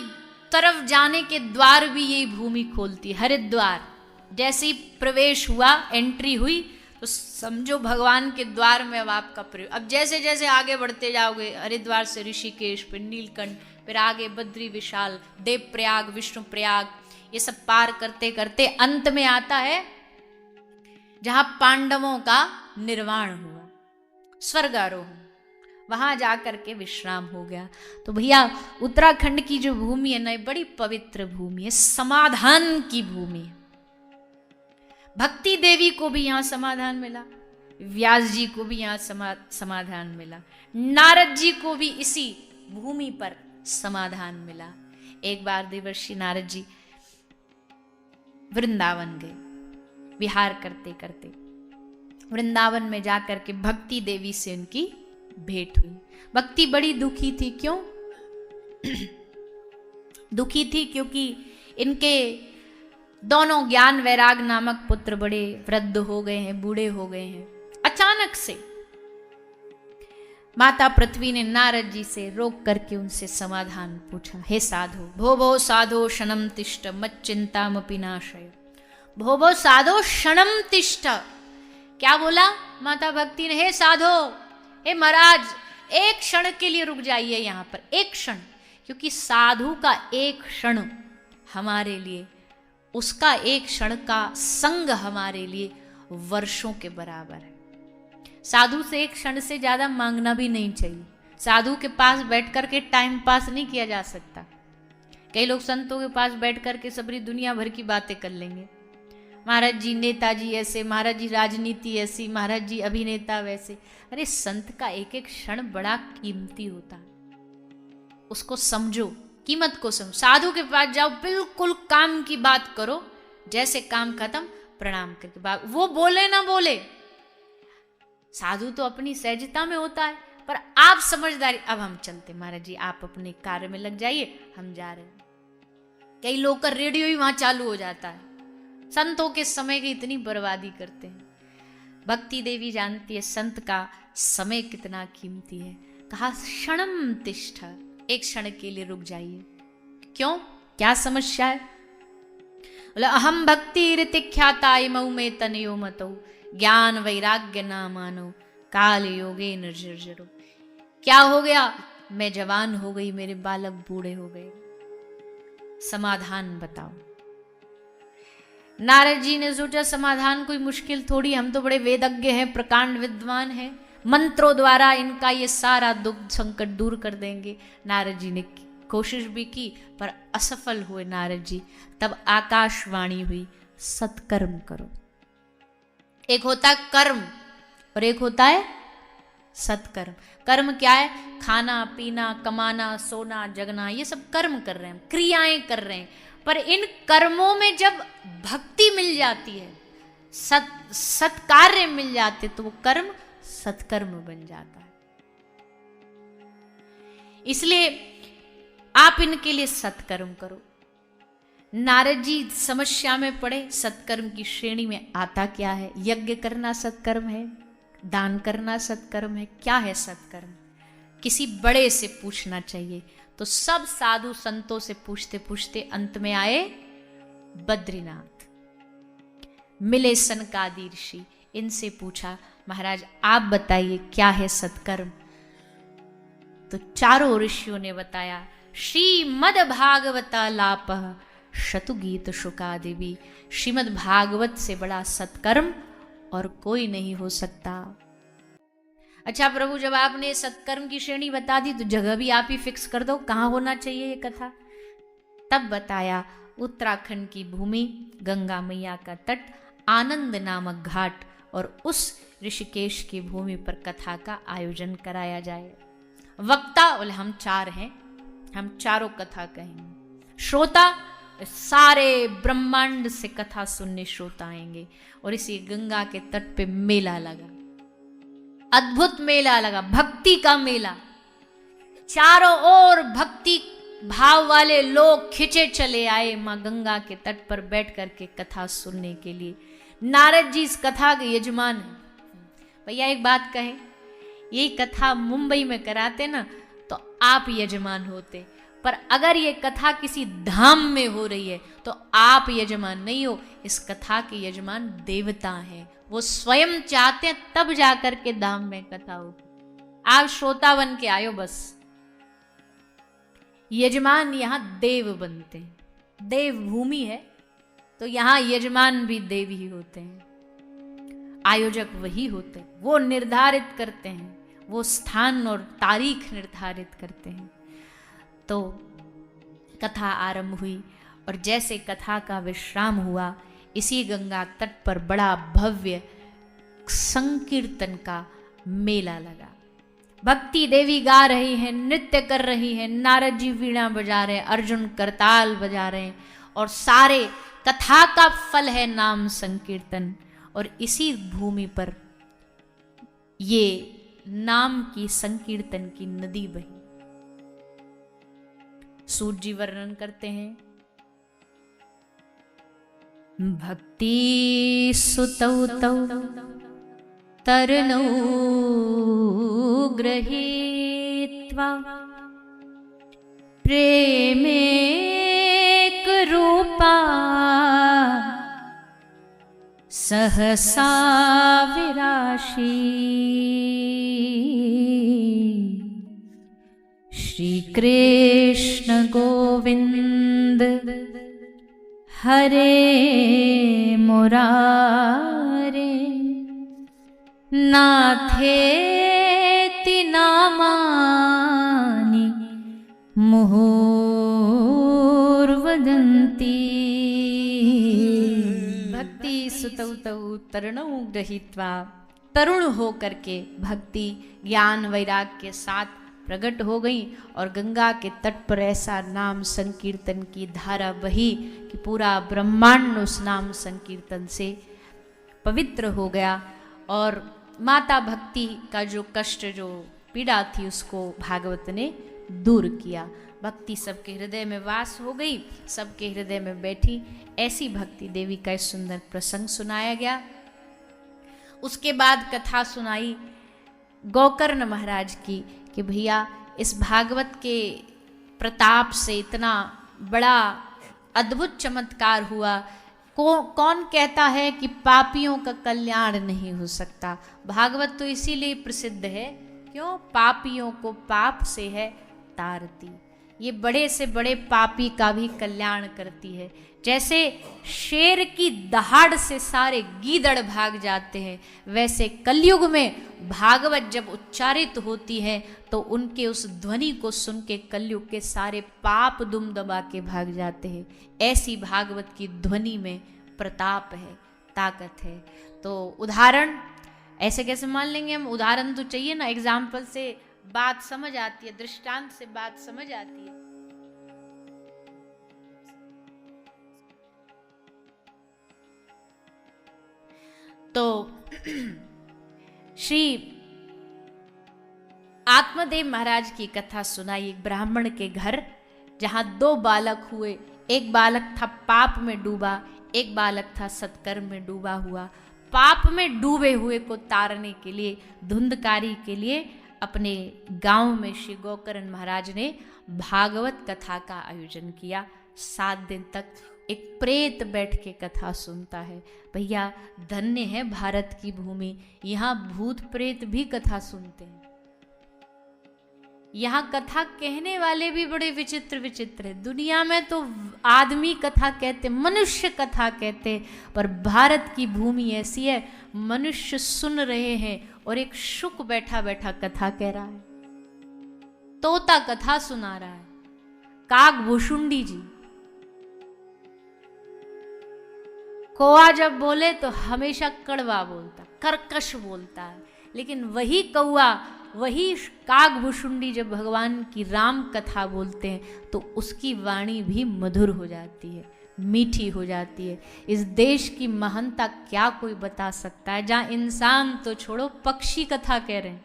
तरफ जाने के द्वार भी यही भूमि खोलती है। हरिद्वार जैसे ही प्रवेश हुआ, एंट्री हुई, तो समझो भगवान के द्वार में अब आपका प्रवेश। अब जैसे जैसे आगे बढ़ते जाओगे, हरिद्वार से ऋषिकेश, फिर नीलकंठ, फिर आगे बद्री विशाल, देव प्रयाग, विष्णु प्रयाग, ये सब पार करते करते अंत में आता है जहां पांडवों का निर्वाण हुआ, स्वर्गारोहण, वहां जाकर के विश्राम हो गया। तो भैया उत्तराखंड की जो भूमि है ना, बड़ी पवित्र भूमि है, समाधान की भूमि है। भक्ति देवी को भी यहाँ समाधान मिला, व्यास जी को भी यहाँ समाधान मिला, नारद जी को भी इसी भूमि पर समाधान मिला। एक बार देवर्षि नारद जी वृंदावन गए, विहार करते करते वृंदावन में जाकर के भक्ति देवी से उनकी भेंट हुई। भक्ति बड़ी दुखी थी। क्यों दुखी थी? क्योंकि इनके दोनों ज्ञान वैराग नामक पुत्र बड़े वृद्ध हो गए हैं, बूढ़े हो गए हैं। अचानक से माता पृथ्वी ने नारद जी से रोक करके उनसे समाधान पूछा। हे साधो, भो भो साधो क्षणम तिष्ठ मत चिंतामपि नाशय। भो भो साधो क्षणम तिष्ठ। क्या बोला माता भक्ति ने? हे साधो, हे महाराज, एक क्षण के लिए रुक जाइए यहाँ पर, एक क्षण। क्योंकि साधु का एक क्षण हमारे लिए, उसका एक क्षण का संग हमारे लिए वर्षों के बराबर है। साधु से एक क्षण से ज्यादा मांगना भी नहीं चाहिए। साधु के पास बैठ कर के टाइम पास नहीं किया जा सकता। कई लोग संतों के पास बैठ कर के सबरी दुनिया भर की बातें कर लेंगे। महाराज जी नेताजी ऐसे, महाराज जी राजनीति ऐसी, महाराज जी अभिनेता वैसे। अरे संत का एक एक क्षण बड़ा कीमती होता है, उसको समझो, कीमत को समझो। साधु के पास जाओ, बिल्कुल काम की बात करो, जैसे काम खत्म प्रणाम करके बात, वो बोले ना बोले, साधु तो अपनी सहजता में होता है, पर आप समझदारी। अब हम चलते, महाराज जी आप अपने कार्य में लग जाइए, हम जा रहे हैं। कई लोग का रेडियो ही वहां चालू हो जाता है। संतों के समय की इतनी बर्बादी करते हैं। भक्ति देवी जानती है संत का समय कितना कीमती है। कहा क्षणम तिष्ठ, एक क्षण के लिए रुक जाइए। क्यों, क्या समस्या है? बोला अहम भक्ति ऋतिख्याता इमौ में तनयो मतौ ज्ञान वैराग्य ना मानो काल योगे निर्जरो। क्या हो गया? मैं जवान हो गई, मेरे बालक बूढ़े हो गए, समाधान बताओ। नारद जी ने सोचा समाधान कोई मुश्किल थोड़ी, हम तो बड़े वेदज्ञ हैं, प्रकांड विद्वान हैं, मंत्रों द्वारा इनका ये सारा दुख संकट दूर कर देंगे। नारद जी ने कोशिश भी की पर असफल हुए नारद जी। तब आकाशवाणी हुई, सत्कर्म करो। एक होता है कर्म और एक होता है सत्कर्म। कर्म क्या है? खाना पीना, कमाना, सोना, जगना, ये सब कर्म कर रहे हैं, क्रियाएं कर रहे हैं। पर इन कर्मों में जब भक्ति मिल जाती है, सत्कार्य मिल जाते, तो वो कर्म सत्कर्म बन जाता है। इसलिए आप इनके लिए सत्कर्म करो। नारद जी समस्या में पड़े। सत्कर्म की श्रेणी में आता क्या है? यज्ञ करना सत्कर्म है, दान करना सत्कर्म है। क्या है सत्कर्म? किसी बड़े से पूछना चाहिए। तो सब साधु संतों से पूछते पूछते अंत में आए बद्रीनाथ, मिले सनकादि ऋषि। इनसे पूछा, महाराज आप बताइए क्या है सत्कर्म? तो चारों ऋषियों ने बताया, श्रीमद् भागवतालाप शतुगीत शुकादेवी। श्रीमद् भागवत से बड़ा सत्कर्म और कोई नहीं हो सकता। अच्छा प्रभु, जब आपने सत्कर्म की श्रेणी बता दी तो जगह भी आप ही फिक्स कर दो, कहाँ होना चाहिए ये कथा। तब बताया, उत्तराखंड की भूमि, गंगा मैया का तट, आनंद नामक घाट, और उस ऋषिकेश की भूमि पर कथा का आयोजन कराया जाए। वक्ता बोले हम 4 हैं, हम चारों कथा कहेंगे। श्रोता, सारे ब्रह्मांड से कथा सुनने श्रोता आएंगे। और इसी गंगा के तट पे मेला लगा, अद्भुत मेला लगा, भक्ति का मेला। चारों ओर भक्ति भाव वाले लोग खिंचे चले आए मां गंगा के तट पर बैठ करके कथा सुनने के लिए। नारद जी इस कथा के यजमान हैं। भैया एक बात कहें, यही कथा मुंबई में कराते ना तो आप यजमान होते, पर अगर ये कथा किसी धाम में हो रही है तो आप यजमान नहीं हो, इस कथा के यजमान देवता हैं। वो स्वयं चाहते हैं तब जाकर के धाम में कथा हो। आप श्रोता बन के आयो बस। यजमान यहां देव बनते हैं। देव भूमि है तो यहां यजमान भी देव ही होते हैं। आयोजक वही होते हैं, वो निर्धारित करते हैं, वो स्थान और तारीख निर्धारित करते हैं। तो कथा आरंभ हुई और जैसे कथा का विश्राम हुआ, इसी गंगा तट पर बड़ा भव्य संकीर्तन का मेला लगा। भक्ति देवी गा रही हैं, नृत्य कर रही हैं, नारद जी वीणा बजा रहे हैं, अर्जुन करताल बजा रहे हैं, और सारे कथा का फल है नाम संकीर्तन। और इसी भूमि पर ये नाम की संकीर्तन की नदी बही। सूत जी वर्णन करते हैं, भक्ति सुतौ तौ तरनौ गृहीत्वा प्रेमेक रूपा सहसा विराशी श्री कृष्ण गोविंद हरे मुरारे नाथेति नामानि मुहुर्वदन्ति। भक्ति सुतौ तौ तरुणौ गृहीत्वा, तरुण हो करके भक्ति ज्ञान वैराग्य के साथ प्रकट हो गई और गंगा के तट पर ऐसा नाम संकीर्तन की धारा बही कि पूरा ब्रह्मांड उस नाम संकीर्तन से पवित्र हो गया। और माता भक्ति का जो कष्ट, जो पीड़ा थी, उसको भागवत ने दूर किया। भक्ति सबके हृदय में वास हो गई, सबके हृदय में बैठी। ऐसी भक्ति देवी का इस सुंदर प्रसंग सुनाया गया। उसके बाद कथा सुनाई गोकर्ण महाराज की कि भैया इस भागवत के प्रताप से इतना बड़ा अद्भुत चमत्कार हुआ। कौन कहता है कि पापियों का कल्याण नहीं हो सकता? भागवत तो इसीलिए प्रसिद्ध है, क्यों? पापियों को पाप से है तारती। ये बड़े से बड़े पापी का भी कल्याण करती है। जैसे शेर की दहाड़ से सारे गीदड़ भाग जाते हैं, वैसे कलयुग में भागवत जब उच्चारित होती है तो उनके उस ध्वनि को सुन के कलयुग के सारे पाप दुम दबा के भाग जाते हैं। ऐसी भागवत की ध्वनि में प्रताप है, ताकत है। तो उदाहरण ऐसे कैसे मान लेंगे हम? उदाहरण तो चाहिए ना, एग्जाम्पल से बात समझ आती है, दृष्टांत से बात समझ आती है। तो श्री आत्मदेव महाराज की कथा सुनाई एक ब्राह्मण के घर, जहां 2 बालक हुए। एक बालक था पाप में डूबा, एक बालक था सत्कर्म में डूबा हुआ। पाप में डूबे हुए को तारने के लिए, धुंधकारी के लिए अपने गांव में श्री गोकर्ण महाराज ने भागवत कथा का आयोजन किया। 7 दिन तक एक प्रेत बैठ के कथा सुनता है। भैया धन्य है भारत की भूमि, यहाँ भूत प्रेत भी कथा सुनते हैं। यहाँ कथा कहने वाले भी बड़े विचित्र विचित्र है। दुनिया में तो आदमी कथा कहते, मनुष्य कथा कहते, पर भारत की भूमि ऐसी है, मनुष्य सुन रहे हैं और एक शुक बैठा बैठा कथा कह रहा है, तोता कथा सुना रहा है, काग भुषुंडी जी। कौआ जब बोले तो हमेशा कड़वा बोलता, कर्कश बोलता है, लेकिन वही कौआ, वही काग भुषुंडी जब भगवान की राम कथा बोलते हैं तो उसकी वाणी भी मधुर हो जाती है, मीठी हो जाती है। इस देश की महानता क्या कोई बता सकता है, जहां इंसान तो छोड़ो, पक्षी कथा कह रहे हैं,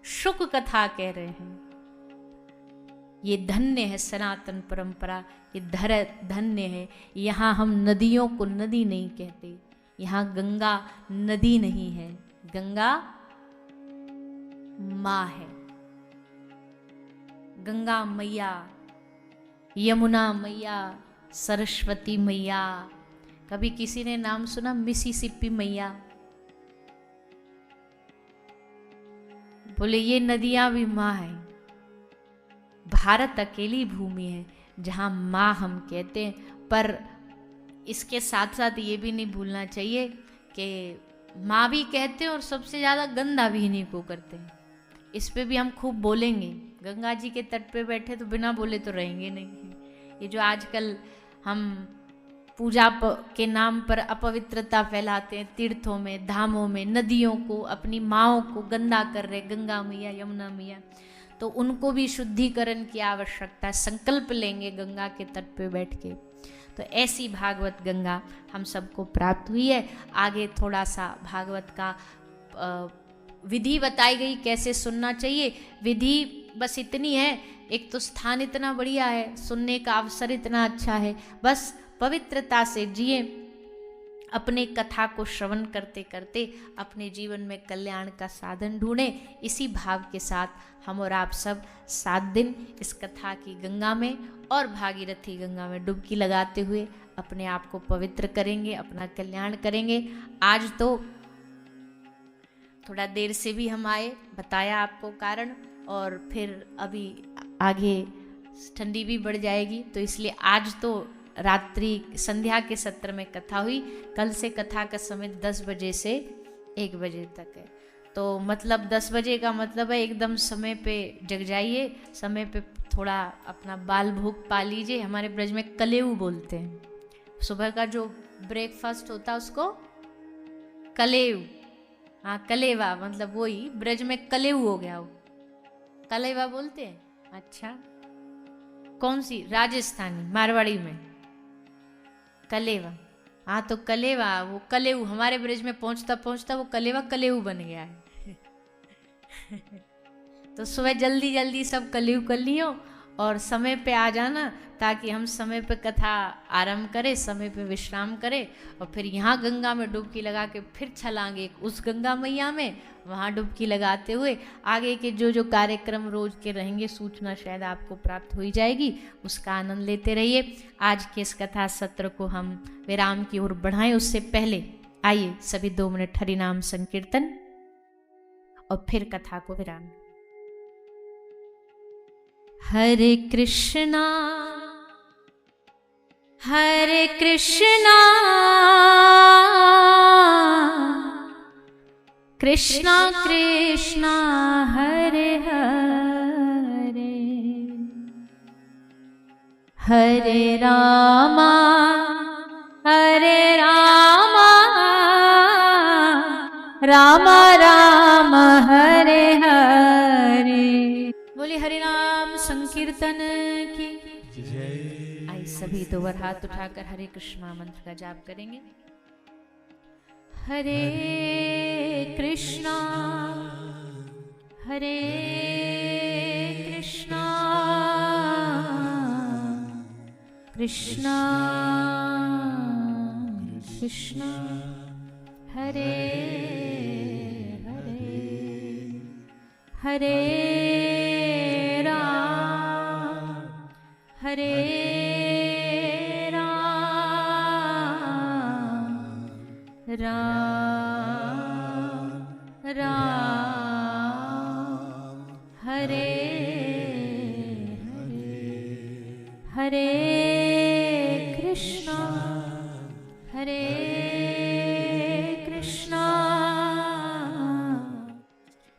शुक कथा कह रहे हैं। ये धन्य है सनातन परंपरा, ये धन्य है। यहाँ हम नदियों को नदी नहीं कहते, यहाँ गंगा नदी नहीं है, गंगा माँ है। गंगा मैया, यमुना मैया, सरस्वती मैया। कभी किसी ने नाम सुना मिसिसिपी मैया? बोले ये नदियां भी माँ है। भारत अकेली भूमि है जहां माँ हम कहते हैं, पर इसके साथ साथ ये भी नहीं भूलना चाहिए कि माँ भी कहते हैं और सबसे ज़्यादा गंदा भी इन्हीं को करते हैं। इस पे भी हम खूब बोलेंगे। गंगा जी के तट पे बैठे तो बिना बोले तो रहेंगे नहीं। ये जो आजकल हम पूजा के नाम पर अपवित्रता फैलाते हैं, तीर्थों में, धामों में, नदियों को, अपनी माँओं को गंदा कर रहे, गंगा मैया, यमुना मैया, तो उनको भी शुद्धिकरण की आवश्यकता है। संकल्प लेंगे गंगा के तट पे बैठ के। तो ऐसी भागवत गंगा हम सबको प्राप्त हुई है। आगे थोड़ा सा भागवत का विधि बताई गई, कैसे सुनना चाहिए। विधि बस इतनी है, एक तो स्थान इतना बढ़िया है, सुनने का अवसर इतना अच्छा है, बस पवित्रता से जिए, अपने कथा को श्रवण करते करते अपने जीवन में कल्याण का साधन ढूंढें। इसी भाव के साथ हम और आप सब 7 दिन इस कथा की गंगा में और भागीरथी गंगा में डुबकी लगाते हुए अपने आप को पवित्र करेंगे, अपना कल्याण करेंगे। आज तो थोड़ा देर से भी हम आए, बताया आपको कारण, और फिर अभी आगे ठंडी भी बढ़ जाएगी, तो इसलिए आज तो रात्रि संध्या के सत्र में कथा हुई। कल से कथा का समय 10 बजे से 1 बजे तक है। तो मतलब 10 बजे का मतलब है एकदम समय पे जग जाइए, समय पे थोड़ा अपना बाल भोग पा लीजिए। हमारे ब्रज में कलेऊ बोलते हैं, सुबह का जो ब्रेकफास्ट होता है उसको कलेऊ, हाँ कलेवा, मतलब वही ब्रज में कलेऊ हो गया, वो कलेवा बोलते हैं। अच्छा, कौन सी? राजस्थानी, मारवाड़ी में कलेवा। हाँ तो कलेवा, वो कलेऊ हमारे ब्रज में पहुंचता पहुंचता वो कलेवा कलेऊ बन गया है। तो सुबह जल्दी जल्दी सब कलेऊ कर लियो और समय पे आ जाना, ताकि हम समय पे कथा आरंभ करें, समय पे विश्राम करें, और फिर यहाँ गंगा में डुबकी लगा के फिर छलांगे उस गंगा मैया में, वहाँ डुबकी लगाते हुए आगे के जो जो कार्यक्रम रोज के रहेंगे सूचना शायद आपको प्राप्त हो ही जाएगी, उसका आनंद लेते रहिए। आज के इस कथा सत्र को हम विराम की ओर बढ़ाएं, उससे पहले आइए सभी 2 मिनट हरि नाम संकीर्तन और फिर कथा को विराम। हरे कृष्णा कृष्णा कृष्णा हरे हरे, हरे रामा रामा राम हरे हरे। बोले हरि नाम संकीर्तन की जय। आई सभी 2 बार हाथ उठाकर हरे कृष्णा मंत्र का जाप करेंगे। हरे कृष्णा कृष्णा कृष्णा हरे हरे, हरे राम राम राम हरे हरे, हरे कृष्णा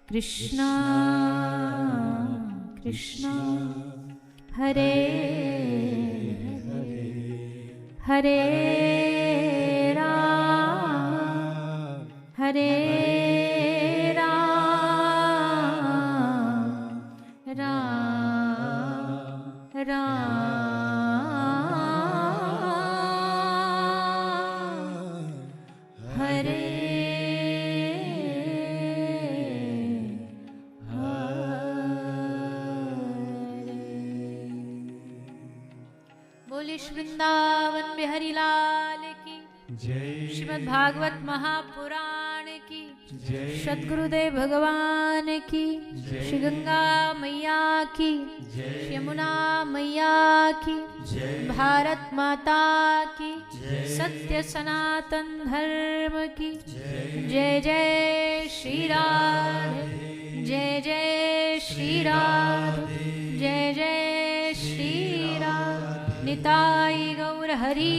कृष्णा कृष्णा हरे हरे, हरे राम राम राम हरे वृंदावन बिहारी लाल की जय। श्रीमद् भागवत महापुराण की जय। सद्गुरुदेव भगवान की जय। श्री गंगा मैया की जय। यमुना मैया की जय। भारत माता की जय। सत्य सनातन धर्म की जय। जय जय श्री राधे, जय जय श्री राधे, जय जय श्री राधे। निताई गौर हरि